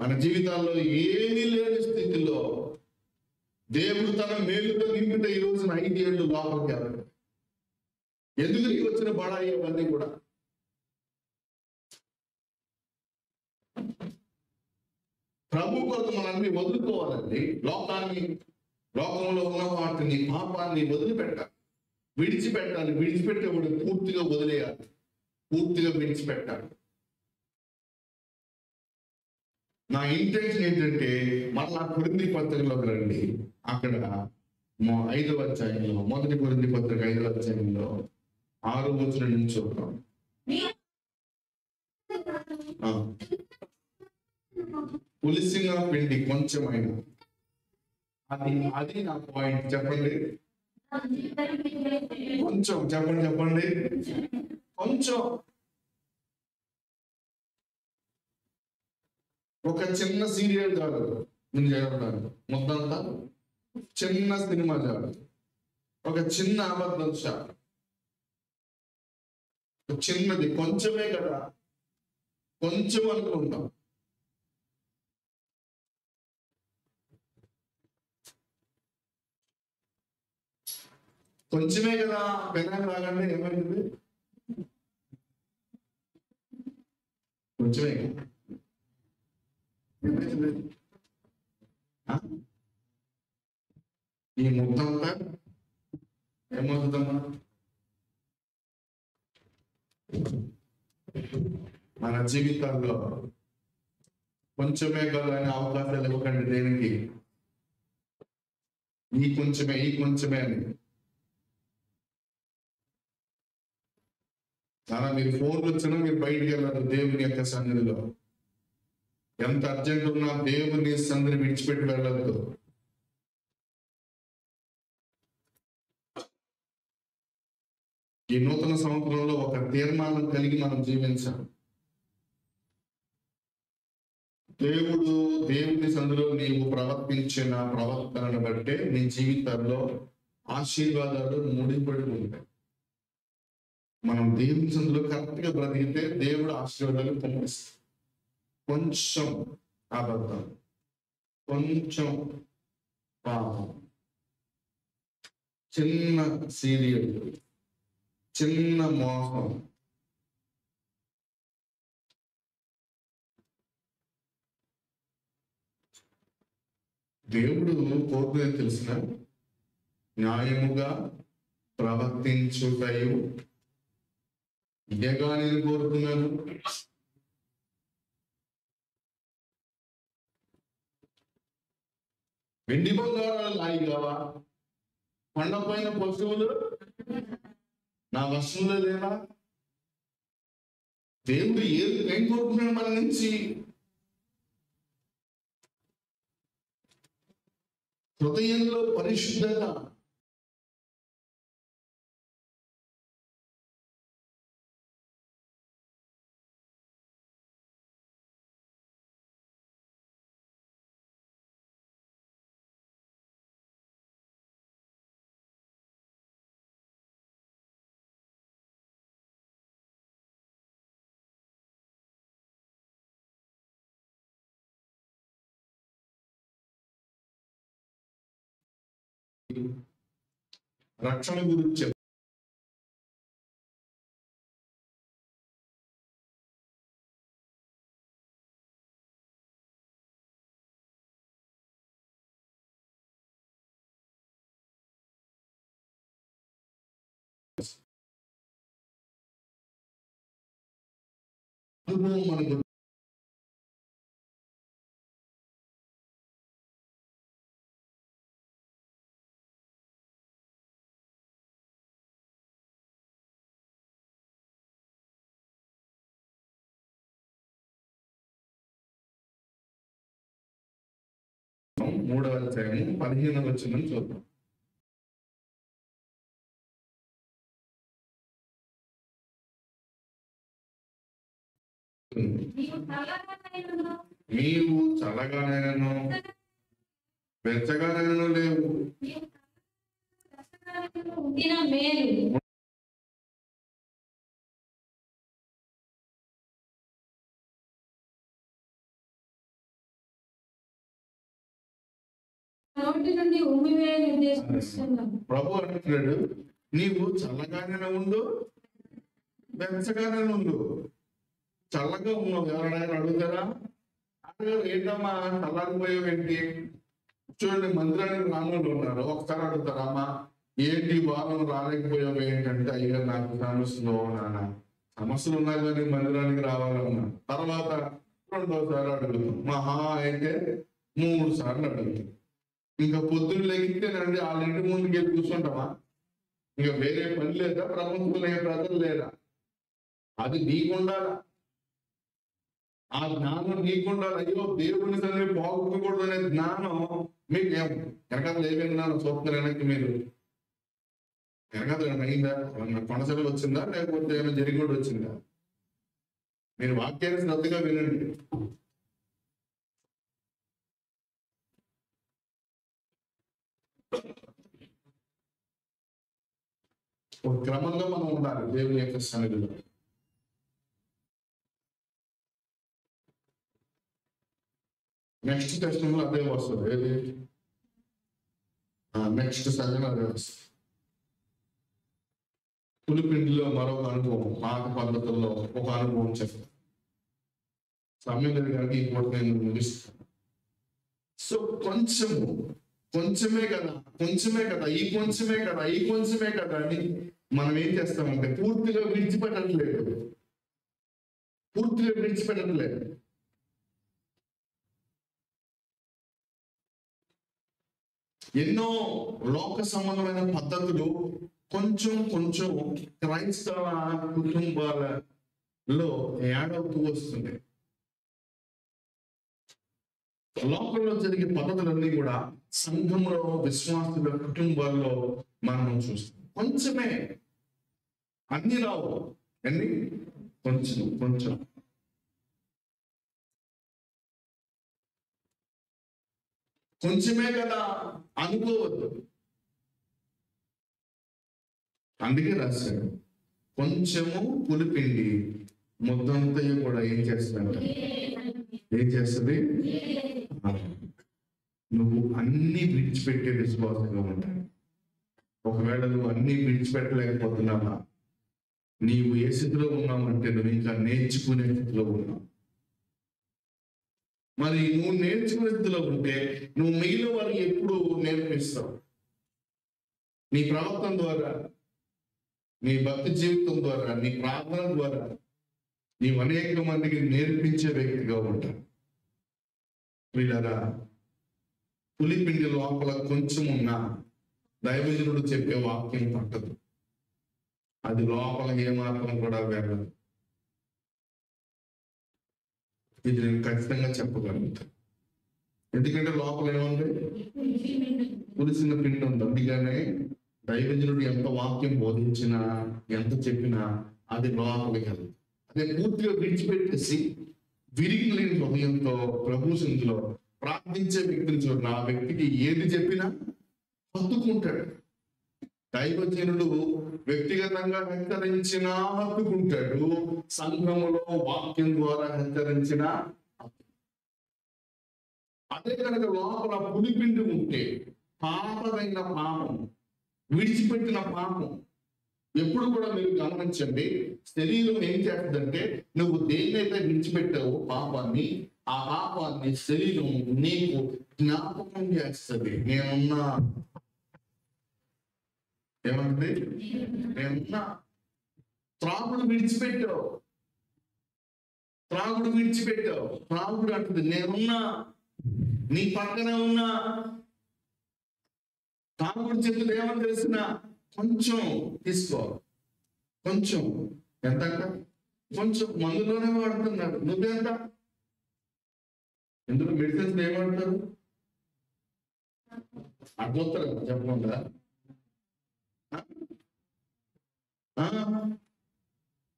మన జీవితాల్లో ఏమీ లేని స్థితిలో దేవుడు తన మేలుతో నింపితే ఈ రోజున 5 ఏళ్ళు లోపలికి వెళ్ళదు. ఎందుకు నీకు వచ్చిన బడాయి అవన్నీ కూడా? ప్రభు కొరకు మనల్ని వదులుకోవాలండి. లోకంలో ఉన్న వాటిని, పాపాన్ని వదిలిపెట్టాలి, విడిచిపెట్టాలి. విడిచిపెట్టేవాడు పూర్తిగా వదిలేయాలి, పూర్తిగా విడిచిపెట్టాలి. నా ఇంటెన్షన్ ఏంటంటే మళ్ళా కొరింథీ పత్రికలోకి రండి. అక్కడ 5వ అధ్యాయంలో, 1 కొరింథీ పత్రిక 5వ అధ్యాయంలో 6వ వచనం నుంచి చూద్దాం. పులిసిన పిండి కొంచెమైన, అది నా పాయింట్. చెప్పండి కొంచెం, చెప్పండి కొంచెం. ఒక చిన్న సీరియల్ చాలు నేను చేయడానికి, మొత్తంతా చిన్న సినిమా చాలు, ఒక చిన్న అబద్ధం చాలు, చిన్నది కొంచెమే కదా, కొంచెం అనుకుంటాం. కొంచెమే కదా. పెనాలు రాగానే ఏమైంది? కొంచెమే కదా. ఈ ముద్దంతా ఏమవుతుందమ్మా? మన జీవితాల్లో కొంచెమే కదా అనే అవకాశాలు ఇవ్వకండి. దేనికి? ఈ కొంచెమే అని. చాలా మీరు ఫోన్లు వచ్చినా మీరు బయటికి వెళ్ళారు దేవుని యొక్క సన్నిధిలో. ఎంత అర్జెంట్ ఉన్నా దేవుని సన్నిధిని విడిచిపెట్టి వెళ్ళద్దు. ఈ నూతన సంవత్సరంలో ఒక తీర్మానం కలిగి మనం జీవించాలి. దేవుని సందులో నీవు ప్రవర్తించిన ప్రవర్తనను బట్టే నీ జీవితంలో ఆశీర్వాదాలు ముడిపడి ఉంటాయి. మనం దేవుని సందులో కరెక్ట్ గా బ్రతికితే దేవుడు ఆశీర్వాదాలు పంపిస్తాడు. కొంచెం అబద్ధం, కొంచెం పాపం, చిన్న సీరియల్, చిన్న మోసం, దేవుడు కోరుకునేది తెలిసిన న్యాయముగా ప్రవర్తించుటయు ఇదేగా నేను కోరుతున్నాను. వెండి బంగారాలు లాయి కావా? కొండపైన పశువులు నా వశంలో లేవా? దేవుడు ఏం కోరుకున్నాడు మన నుంచి? హృదయంలో పరిశుద్ధత, రక్షణ గురించి 3వ అధ్యాయం 15వ వచనం చూద్దాం. నీవు చల్లగానైనను వెచ్చగానైనను లేవు. ప్రభు అంటున్నాడు, నీవు చల్లగానే ఉండు, వెచ్చగానే ఉండు. చల్లగా ఉన్నావు, ఎవరైనా అడుగుతారా? ఏంటమ్మా చల్లారిపోయావు ఏంటి? చూడండి, మందిరానికి రానులు ఉన్నారు, ఒకసారి అడుగుతారా అమ్మా ఏంటి వారం రాలేకపోయావు ఏంటంటే, అయ్యా నాకు సమస్యలు నాన్న, సమస్యలు ఉన్నాయి కానీ మందిరానికి రావాలన్నా. తర్వాత 2వ సారి అడుగుతాం, మహా అయితే 3 సార్లు అడుగుతాం. ఇంకా పొద్దున్న లెగితేనండి వాళ్ళ ఇంటి ముందుకు వెళ్ళి కూర్చుంటామా? ఇంకా వేరే పని లేదా? ప్రపంచంలో ప్రజలు లేదా? అది నీకుండాలా, ఆ జ్ఞానం నీకుండాలి. అయ్యో దేవుని సన్నిధిని పోగొట్టకూడదు అనే జ్ఞానం మీకు వెనకాల ఏమైనా చూస్తున్నారు. వెనక్కి మీరు వెనకాల ఏమైనా అయిందా? కొనసలు వచ్చిందా లేకపోతే ఏమైనా జరిగి కూడా వచ్చిందా? మీరు వాక్యాన్ని శ్రద్ధగా వినండి. ఒక క్రమంలో మనం ఉండాలి దేవుని యొక్క సన్నిధిలో. నెక్స్ట్ సెషన్లో అదే వస్తుంది. ఏది నెక్స్ట్ సెషన్ అదే వస్తుంది. పులిపిండిలో మరొక అనుభవం, పాత పద్ధతుల్లో ఒక అనుభవం చెప్తాను. సమయం లేదు కనుక ఈ పూట నేను ముగిస్తాను. సో కొంచెమే కదా, ఈ కొంచెమే కదా అని మనం ఏం చేస్తామంటే పూర్తిగా విడిచిపెట్టట్లేదు. ఎన్నో లోక సంబంధమైన పద్ధతులు కొంచెం కొంచెం క్రైస్తవ కుటుంబాలలో యాడ్ అవుతూ వస్తుంది. లోకంలో జరిగే పద్ధతులన్నీ కూడా సంఘంలో విశ్వాసుల కుటుంబాల్లో మనం చూస్తాం. కొంచెమే, అన్ని రావు, అన్ని కొంచెం కొంచెం. కొంచెమే కదా అనుకోవద్దు. అందుకే రాశాడు, కొంచెము పులిపిండి ముద్దంతయు కూడా ఏం చేస్తుందంట, ఏం చేస్తుంది? నువ్వు అన్ని విడిచిపెట్టే విశ్వాసంగా ఉంటావు. ఒకవేళ నువ్వు అన్ని విడిచిపెట్టలేకపోతున్నావా, నీవు ఏ స్థితిలో ఉన్నావంటే నువ్వు ఇంకా నేర్చుకునే స్థితిలో ఉన్నావు. మరి నువ్వు నేర్చుకునే స్థితిలో ఉంటే నువ్వు మిగిలిన వారికి ఎప్పుడు నేర్పిస్తావు? నీ ప్రవర్తన ద్వారా, నీ భక్తి జీవితం ద్వారా, నీ ప్రార్థన ద్వారా నీవు అనేక మందికి నేర్పించే వ్యక్తిగా ఉంటావు. వీళ్ళరా పులిపిండి లోపల కొంచెం ఉన్నా దైవజనుడు చెప్పే వాక్యం పట్టదు, అది లోపల ఏమాత్రం కూడా వెళ్ళదు. ఇది నేను ఖచ్చితంగా చెప్పగలుగుతాను. ఎందుకంటే లోపల ఏముంది? పులిసిన పిండి ఉంది. అందుకనే దైవజనుడు ఎంత వాక్యం బోధించినా, ఎంత చెప్పినా అది లోపలికి వెళ్ళదు. అదే పూర్తిగా విడిచిపెట్టేసి విరిగి లేని హృదయంతో ప్రభు సన్నిధిలో ప్రార్థించే వ్యక్తిని చూడండి, ఆ వ్యక్తికి ఏది చెప్పినా హత్తుకుంటాడు. దైవజనుడు వ్యక్తిగతంగా హెచ్చరించినా హత్తుకుంటాడు, సంఘములో వాక్యం ద్వారా హెచ్చరించిన. అదే కనుక లోపల పులిపిండి ఉంటే పాపమైన పాపం, విడిచిపెట్టిన పాపం. ఎప్పుడు కూడా మీరు గమనించండి, శరీరం ఏం చేస్తుందంటే నువ్వు దేన్నైతే విడిచిపెట్టావో పాపాన్ని, ఆ పాపాన్ని శరీరం నీకు జ్ఞాపకం చేస్తుంది. నేనున్నా, ఏమంటుంది? నేనున్నా. త్రాగుడు విడిచిపెట్టావు, త్రాగుడు విడిచిపెట్టావు. త్రాగుడు అంటుంది నేనున్నా, నీ పక్కనే ఉన్నా. త్రాగుడు చెప్తుంది ఏమని తెలిసిన, కొంచెం తీసుకో, కొంచెం. ఎంత? కొంచెం. మందులోనే వాడుతున్నాడు, నువ్వెంత? ఎందుకు మెడిసిన్స్ ఏమంటారు? అర్థోత్తరం చెప్పకుండా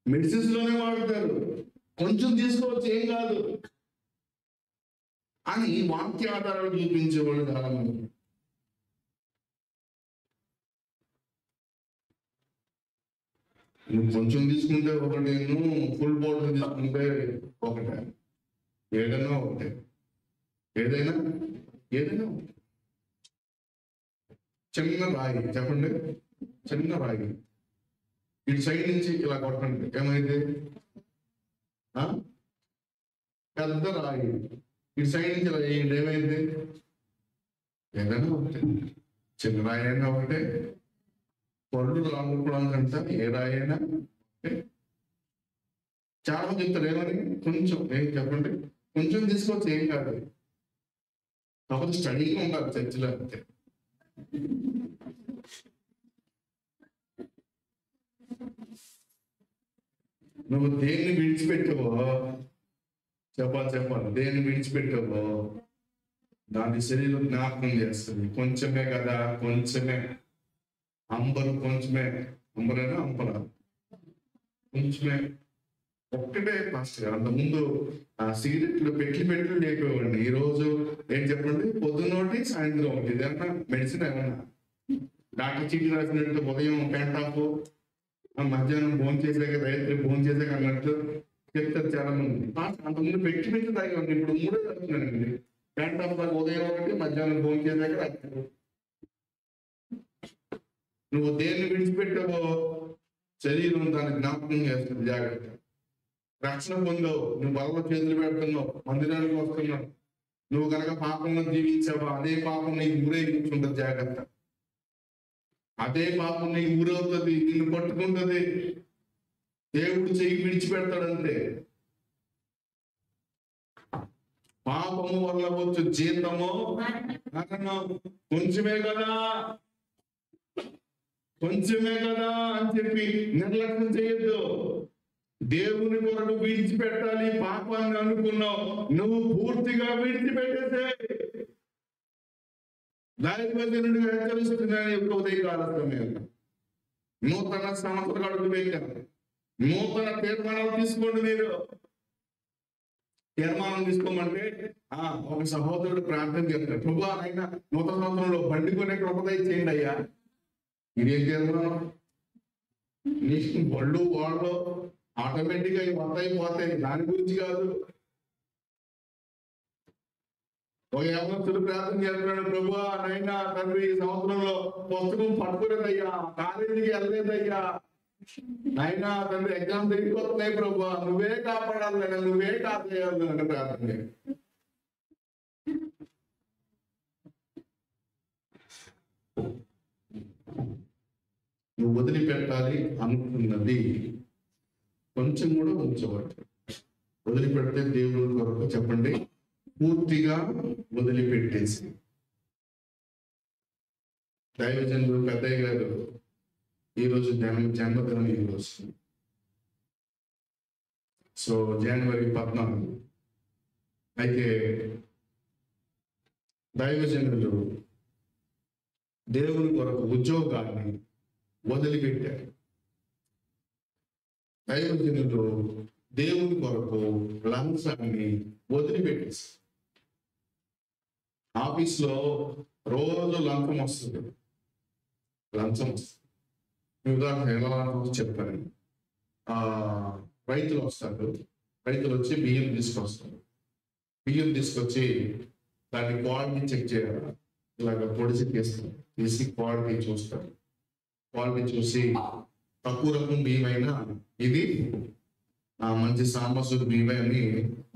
మెడిసిన్స్ లోనే వాడతారు. కొంచెం తీసుకోవచ్చు, ఏం కాదు అని వాక్య ఆధారాలు చూపించేవాళ్ళు చాలా మంది. నువ్వు కొంచెం తీసుకుంటే ఒకటి, ఫుల్ బాటిల్ తీసుకుంటే ఒకటే. ఏదైనా ఒకటే, ఏదైనా ఏదైనా ఒకటే. చిన్న రాయి చెప్పండి, చిన్న రాయి ఇటు సైడ్ నుంచి ఇలా కొట్టండి, ఏమైంది? పెద్ద రాయి ఇటు సైడ్ నుంచి ఇలా వేయండి, ఏమైంది? ఏదైనా ఒకటే. చిన్న రాయి అయినా ఒకటే, పళ్ళు రాముకోవడానికంట ఏ రాయి అయినా ఒకటే. చాలా మంది చెప్తారు ఏమని, కొంచెం. ఏం చెప్పండి, కొంచెం తీసుకోవచ్చు, ఏం కాదు. కాకపోతే స్టడీగా ఉండాలి చర్చిలో అంతే. నువ్వు దేన్ని విడిచిపెట్టావో చెప్పాలి, దేన్ని విడిచిపెట్టావో దాని శరీరం జ్ఞాపకం చేస్తుంది. కొంచెమే కదా, కొంచెమే. అంబరు కొంచెమే, అంబరేనా అంబరా, కొంచెమే ఒక్కటే. ఫస్ట్ అంతకుముందు సిగరెట్లు పెట్లు లేకపోండి. ఈ రోజు ఏం చెప్పండి, పొద్దున్నోటి సాయంత్రం ఒకటి. ఇదేమన్నా మెడిసిన్? ఏమన్నా డాక్టర్ చీటి రాసినట్టు ఉదయం పెంటాపు, మధ్యాహ్నం భోజనం చేసాక, రాత్రి భోజనం చేసాక అన్నట్టు చెప్తారు చాలా మంది. అంతకుముందు పెట్టి తాగి ఉంది, ఇప్పుడు మూడే చెప్తున్నానండి. పెంటాపు దాకా ఉదయం ఒకటి, మధ్యాహ్నం భోజనం చేసాక రాత్రి. నువ్వు దేన్ని విడిచిపెట్టావో శరీరం దాన్ని జ్ఞాపకం చేస్తుంది. జాగ్రత్త. రక్షణ పొందావు, నువ్వు బలంలో చేతులు పెడుతున్నావు, మందిరానికి వస్తున్నావు. నువ్వు కనుక పాపంలో జీవించావా, అదే పాపం నీకు ఊరే కూర్చుంటుంది. జాగ్రత్త. అదే పాపం నీకు ఊరవుతుంది, నిన్ను పట్టుకుంటుంది. దేవుడు చెయ్యి విడిచిపెడతాడంటే పాపము వల్ల వచ్చు జీతము మరణం. కొంచెమే కదా అని చెప్పి నిర్లక్ష్యం చేయొద్దు. దేవుని కొరకు విడిచిపెట్టాలి పాపాన్ని అనుకున్నావు, నువ్వు పూర్తిగా విడిచిపెట్టేసే. దైవజనుడిగా హెచ్చరిస్తున్నాను యొక్క ఉదయకాల సమయంలో. నూతన సంవత్సరం అడుగు పెట్టాను, నూతన తీర్మానాలు తీసుకోండి. మీరు తీర్మానం తీసుకోమంటే ఒక సహోదరుడు ప్రార్థన చేస్తాడు, ప్రభు అయినా నూతన సంవత్సరంలో బండి కొనే కృప దయచేయండి అయ్యా. ఇదేం తీర్మానం? నీ బళ్ళు వాళ్ళు ఆటోమేటిక్ గా అయిపోతాయి, దాని గురించి కాదు. ఒక యవనస్తుడు ప్రార్థన చేస్తున్నాడు, ప్రభు నైనా తండ్రి ఈ సంవత్సరంలో పుస్తకం పట్టుకోలేదయ్యా, కాలేజీకి వెళ్ళలేదయ్యా, నైనా తండ్రి ఎగ్జామ్ తిరిగిపోతున్నాయి ప్రభు, నువ్వే కాపాడాలి, నువ్వే కాపాడాలి అంటే ప్రార్థన. నువ్వు వదిలిపెట్టాలి అనుకున్నది కొంచెం కూడా ఉంచవచ్చు. వదిలిపెడితే దేవుని కొరకు చెప్పండి, పూర్తిగా వదిలిపెట్టేసి. దైవజనులు పెద్దయ్య గారు ఈరోజు జన్మదినం ఈరోజు. సో జనవరి 14. అయితే దైవజనులు దేవుని కొరకు ఉద్యోగాన్ని వదిలిపెట్టారు. దైవజనులు దేవుని కొరకు లంచాన్ని వదిలిపెట్టేసి. ఆఫీస్లో రోజు లంచం వస్తుంది. ఉదాహరణ ఎలా చెప్పాను. రైతులు వస్తారు, రైతులు వచ్చి బియ్యం తీసుకొస్తారు. బియ్యం తీసుకొచ్చి దాన్ని క్వాలిటీ చెక్ చేయాలి. ఇలాగ పొడిసి తీసి క్వాలిటీ చూస్తారు. క్వాలిటీ చూసి తక్కువ రకం బియ్యం అయినా ఇది మంచి సాంబసూరు బియ్యం అని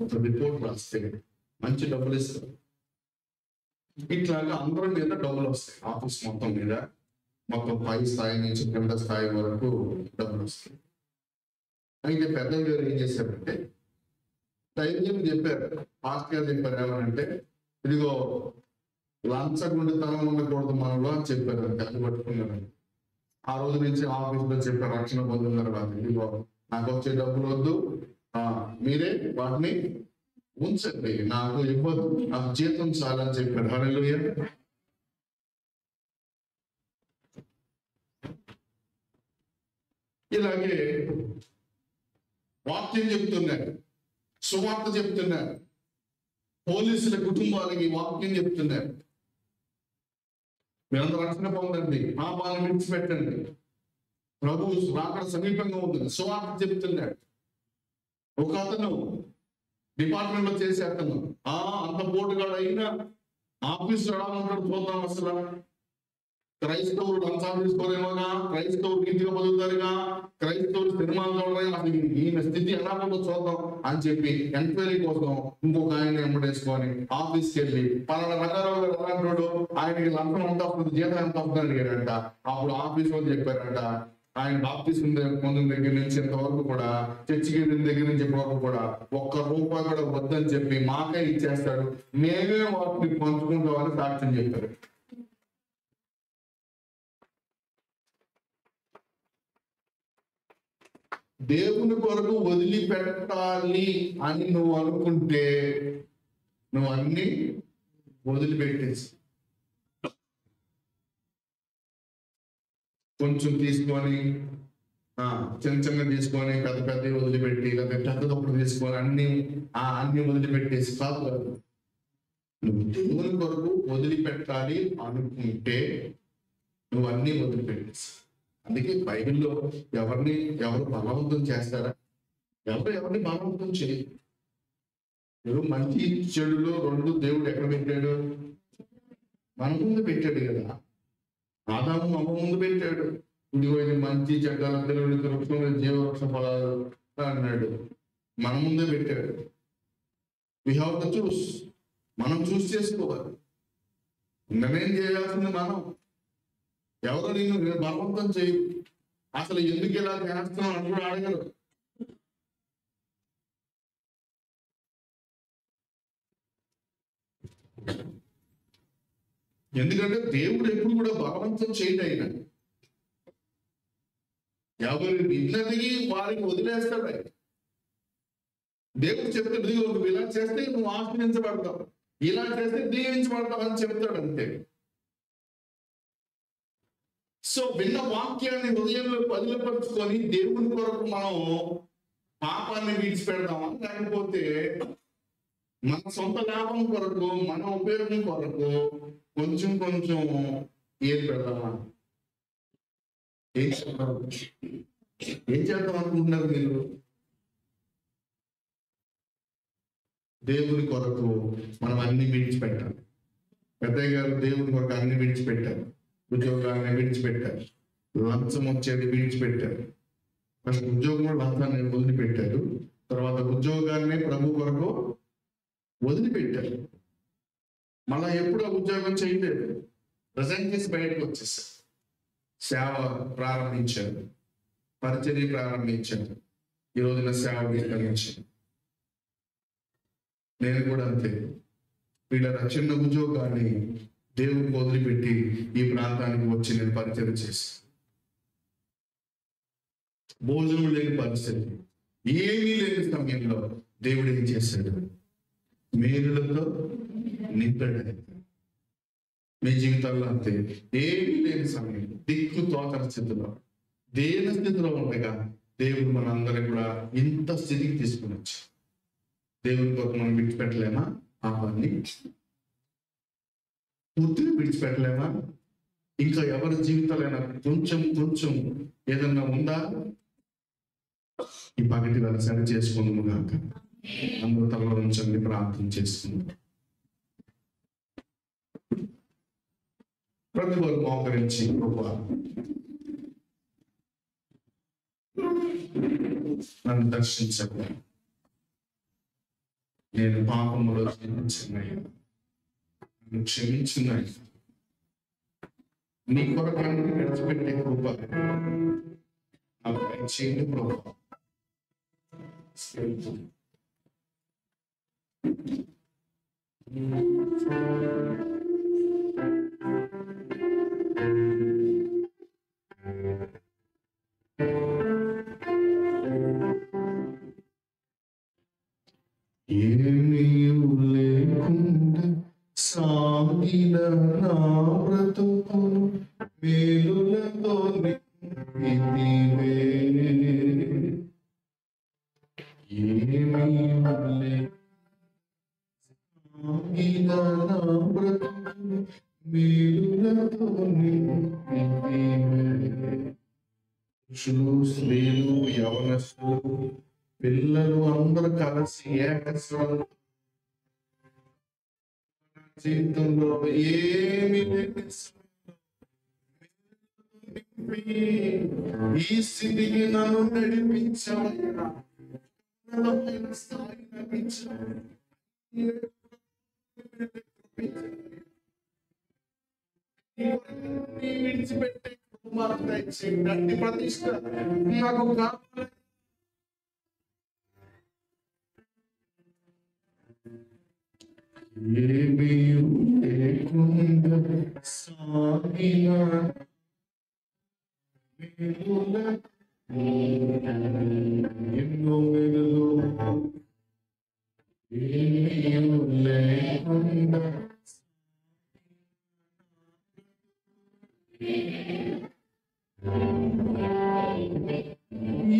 ఒక రిపోర్ట్ రాస్తే మంచి డబ్బులు ఇస్తారు. ఇట్లాగా అందరి మీద డబ్బులు వస్తాయి. ఆఫీస్ మొత్తం మీద, మొత్తం పై స్థాయి నుంచి కింద స్థాయి వరకు డబ్బులు వస్తాయి. అయితే పెద్ద గారు ఏం చేశారంటే, ధైర్యం చెప్పారు, పాస్ట్ గారు చెప్పారు ఏమనంటే, ఇదిగో లంచగుండితనం ఉండకూడదు మనలో అని చెప్పారు. అది పట్టుకున్నారని ఆ రోజు నుంచి ఆఫీస్లో చెప్పారు, రక్షణ పొందిన తర్వాత ఇదిగో నాకు వచ్చే డబ్బులు వద్దు, మీరే వాటిని ఉంచండి, నాకు ఇవ్వద్దు, నాకు జీతం చాలని చెప్పారు. హల్లెలూయా. ఇలాగే వాక్యం చెప్తున్నారు, సువార్త చెప్తున్నారు, పోలీసుల కుటుంబాలకి వాక్యం చెప్తున్నారు. మీరందరూ రక్షణ పొందండి, పాపాలను విడిచిపెట్టండి, ప్రభు రాకడ సమీపంగా ఉంటుంది, సువార్త చెప్తున్నాడు. ఒక అతను డిపార్ట్మెంట్ లో చేసే అతను అంత పోటుగాడు అయినా ఆఫీస్ ఎలా ఉంటాడు చూద్దాం. అసలు క్రైస్తవులు లంచాలు తీసుకోలేమోగా, క్రైస్తవులు నీతిగా బతుకుతారుగా, క్రైస్తవులు సినిమాలు చూడగా, అసలు ఈయన స్థితి ఎలా ఉందో చూద్దాం అని చెప్పి ఎంక్వైరీ కోసం ఇంకొక ఆయన ఎంబడేసుకొని ఆఫీస్కి వెళ్ళి పలానా రంగారావు గారు ఎలాంటి ఆయనకి లంచం ఎంత వస్తుంది, జీతం ఎంత వస్తుంది అడిగారంట. అప్పుడు ఆఫీస్ వాళ్ళు చెప్పారంట, ఆయన బాప్తిసం పొందిన దగ్గర నుంచి ఇంతవరకు కూడా, చర్చికి వెళ్ళిన దగ్గర నుంచి ఇప్పటివరకు కూడా ₹1 కూడా వద్దని చెప్పి మాకే ఇచ్చేస్తాడు, మేమే వాటిని పంచుకుంటామని సాక్ష్యం చెప్పారు. దేవుని కొరకు వదిలిపెట్టాలి అని నువ్వు అనుకుంటే నువ్వు అన్ని వదిలిపెట్టేసి, కొంచెం తీసుకొని చిన్న చిన్న తీసుకొని పెద్ద పెద్ద వదిలిపెట్టి, లేదా పెద్దదప్పుడు తీసుకొని అన్ని వదిలిపెట్టేసి కాదు. నువ్వు దేవుని కొరకు వదిలిపెట్టాలి అనుకుంటే నువ్వు అన్ని వదిలిపెట్టేసి. అందుకే బైబిల్లో ఎవరు బలవంతం చేస్తారా? ఎవరిని బలవంతం చేయరు. మంచి చెడులో రెండు దేవుడు ఎక్కడ పెట్టాడు? మన ముందు పెట్టాడు కదా. ఆదాము అమ్మ ముందు పెట్టాడు, ఇదిగో ఇది మంచి చెడ్డల దేవుడికి వృక్షంలో జీవవృక్ష ఫలాలు అన్నాడు. మన ముందే పెట్టాడు. We have to choose. మనం చూస్ చేసుకోవాలి. నిర్ణయం చేయాల్సింది మనం. ఎవరు నేను బలవంతం చేయు. అసలు ఎందుకు ఇలా చేస్తున్నాం అని కూడా అడగరు. ఎందుకంటే దేవుడు ఎప్పుడు కూడా బలవంతం చేయడు. ఆయన ఎవరు విన్నది వారికి వదిలేస్తాడు. ఆయన దేవుడు చెప్తాడు, నువ్వు ఇలా చేస్తే నువ్వు ఆశ్రయించబడతావు, ఇలా చేస్తే దీవించబడతావు అని చెప్తాడు అంతే. సో విన్న వాక్యాన్ని హృదయంలో పదిలపరుచుకొని దేవుని కొరకు మనం పాపాన్ని విడిచిపెడదామా, లేకపోతే మన సొంత లాభం కొరకు, మన ఉపయోగం కొరకు కొంచెం కొంచెం ఏది పెడదామా? ఏం చేద్దాం అనుకుంటున్నారు మీరు? దేవుని కొరకు మనం అన్ని విడిచిపెట్టాలి. పెద్దయ్య గారు దేవుని కొరకు అన్ని విడిచిపెట్టారు. ఉద్యోగాన్ని విడిచిపెట్టారు, లంచం వచ్చేది విడిచిపెట్టారు. ఫస్ట్ ఉద్యోగంలో లంచాన్ని వదిలిపెట్టారు, తర్వాత ఉద్యోగాన్ని ప్రభు కొరకు వదిలిపెట్టారు. మళ్ళా ఎప్పుడు ఆ ఉద్యోగం చేయలేదు, రిజైన్ చేసి బయటకు వచ్చేసారు. సేవ ప్రారంభించారు, పరిచర్య ప్రారంభించారు, ఈ రోజున సేవ విస్తరించారు. నేను కూడా అంతే. వీళ్ళ చిన్న ఉద్యోగాన్ని దేవుడికి వదిలిపెట్టి ఈ ప్రాంతానికి వచ్చి నేను పరిచయం చేశాను. భోజనం లేని పరిస్థితి, ఏమీ లేని సమయంలో దేవుడు ఏం చేశాడు? మేలులతో నింపాడు. మీ జీవితంలో అంతే. ఏమీ లేని సమయంలో, దిక్కు తోచన స్థితిలో, దేన స్థితిలో ఉండగా దేవుడు మనందరం కూడా ఇంత స్థితికి తీసుకుని వచ్చి దేవుని కొరకు మనం విడిచిపెట్టలేమా? పాపాన్ని పూర్తిగా విడిచిపెట్టలేమా? ఇంకా ఎవరి జీవితాలైనా కొంచెం కొంచెం ఏదన్నా ఉందా? ఈ పగటి వేళ సరి చేసుకుందాము కాక అందరూ తల ఉంచండి, ప్రార్థన చేసుకుందాం. ప్రతి వారు మోకరించి ప్రభువా నన్ను దర్శించండి, నేను పాపములో జీవించున్నాను, నన్ను క్షమించున్నాను. నీ కొరకు అన్ని విడిచిపెట్టే కృప నాకు దయచేయండి ప్రభువా. ఏమీ లేకుండా సాగిన నా బ్రతుకును మేలులతో నింపితివే. ఏమీ సాగిన నా బ్రతుకును మేలులతో నింపితివే. పురుషులు, స్త్రీలు, యవనస్తులు, పిల్లలు అందరూ కలిసి ఏకస్వరం జీవితంలో ఏమి ఈ స్థితికి నన్ను నడిపించావయ్యా, స్థాయి నడిపించావు. విడిచిపెట్టే ప్రతిష్ట నాకు కావాలి. ఏమీ లేకుండా సాగిన ఎన్నో మెరులు, ఏమీ లేకుండా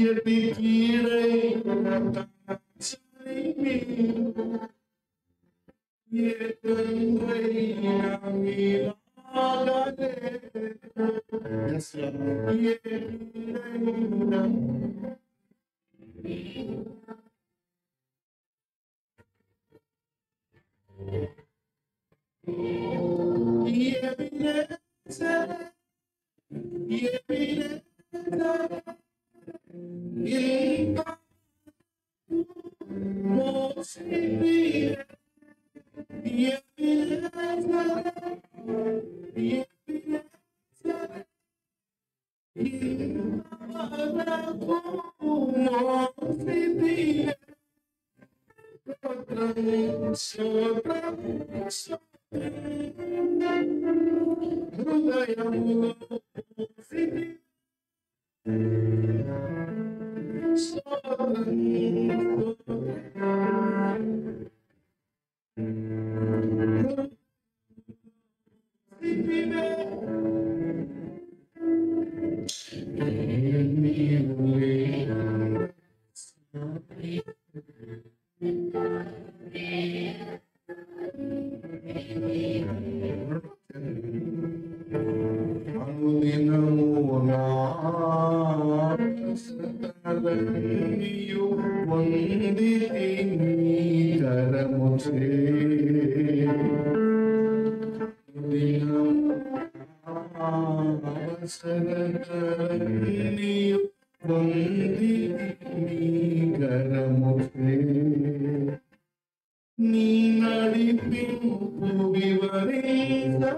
ఎది కీడైన హృదయములో నీ నడిపింపు వివరించలేదు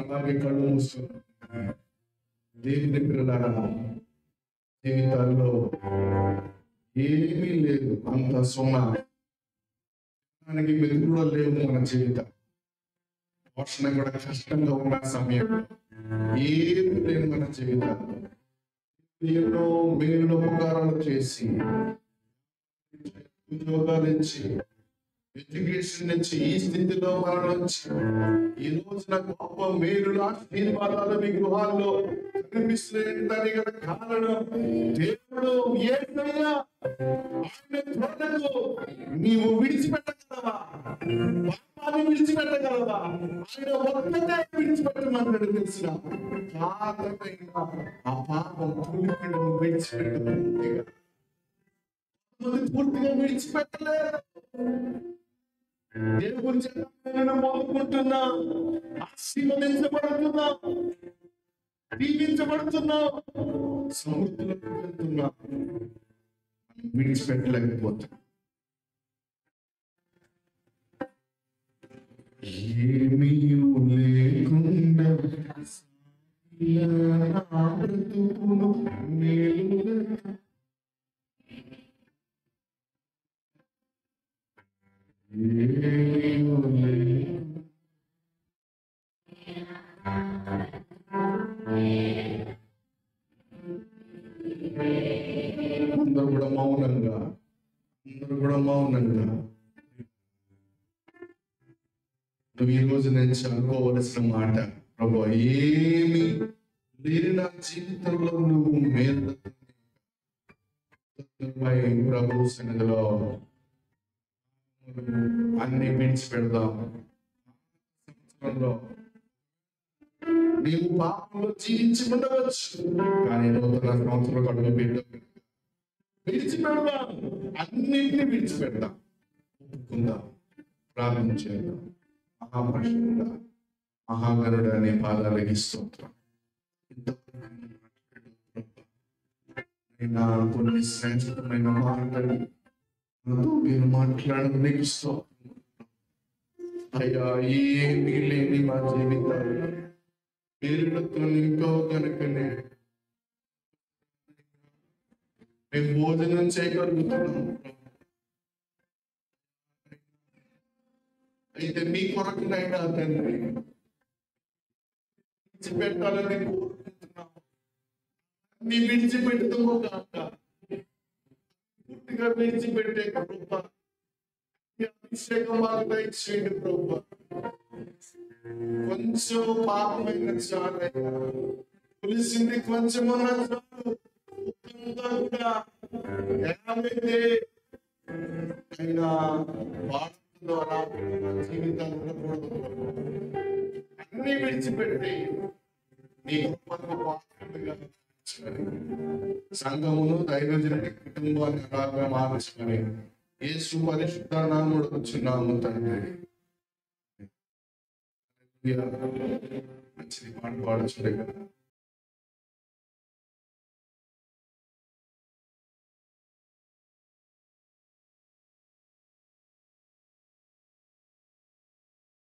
అలాగే కళ్ళు మూసుకున్నాం. దేవుని పిల్లలారా, జీవితాల్లో ఏమీ లేదు, అంత సొమ్మ దానికి మెతుకులో లేవు. మన జీవితం పోషణ కూడా కష్టంగా ఉన్న సమయంలో ఏమీ లేదు మన జీవితాల్లో. ఎన్నో మేలు ఉపకారాలు చేసి ఉద్యోగాలు ఇచ్చి ఎడ్యుకేషన్ నుంచి ఈ స్థితిలో మనం వచ్చి ఈ రోజున గొప్ప మేలులు ఆశీర్వాదాలు మీ గృహాల్లో కనిపిస్తున్నాయి గల కారణం దేవుడు యేసయ్యా. ఆయన త్వరలో నీవు విడిచిపెట్టగలవా? పాపాన్ని విడిచిపెట్టగలవా? ఆయన ఒక్కటే విడిచిపెట్టమన్నాడు. తెలిసిన కారణమైన ఆ పాపం పూర్తిగా విడిచిపెట్ట పూర్తిగా విడిచిపెట్టలేదు. దేవుని గురించి మొదలుకుంటున్నా, ఆశీర్వదించబడుతున్నా, దీవించబడుతున్నా, సమృద్ధిలోకి వెళ్తున్నా, విడిచిపెట్టలేకపోతున్నా. ఏమీ లేకుండా బ్రతుకును మేలుగా అందరూ కూడా మౌనంగా నువ్వు ఈ రోజు నుంచి అనుకోవలసిన మాట, ప్రభు ఏమి లేని నా జీవితంలో నువ్వు మేలు ప్రభు సన్నిధిలో అన్ని విడిచిపెడదాం. సంవత్సరంలో నీవు పాపంలో జీవించి ఉండవచ్చు, కానీ నూతన సంవత్సరం అడుగు విడిచిపెడదాం. అన్నింటినీ విడిచిపెడదాం, ఒప్పుకుందాం, ప్రార్థన చేద్దాం. మహాపరిశుద్ధుడా, మహాగణుడా, నీ పాదాలకి స్తోత్రం. నా కొన్ని శ్రేష్టమైన మాటలు మీరు మాట్లాడడం నీకు స్తోత్రం అయ్యా. ఏమీ లేని మా జీవితాలు పేరులతో నింపావు కనుకనే మేము భోజనం చేయగలుగుతున్నాం. అయితే మీ కొరకునైనా తండ్రి విడిచిపెట్టాలని కోరుకుంటున్నాము. నీ విడిచిపెట్టుతాము కాక పూర్తిగా విడిచిపెట్టే కృప అభిషేకం మాకు దయచేయండి ప్రభు. కొంచెం పాపమైన చాలయ్యా, పులిసింది కొంచెం ఉన్న చాలు, ఉప్పంతా కూడా ఏమైతే అయినా వాడుతుందో అలా జీవితాలు ఉండకూడదు ప్రభు. అన్ని విడిచిపెట్టి నీ కృపకు పాత్రలుగా మార్చుకొని, సంఘమును దైవజనుడి కుటుంబాన్ని అలాగా మార్చుకొని యేసు పరిశుద్ధ నామములో వచ్చున్నాము తండ్రి. మంచిది పాట పాడుచుండే కదా.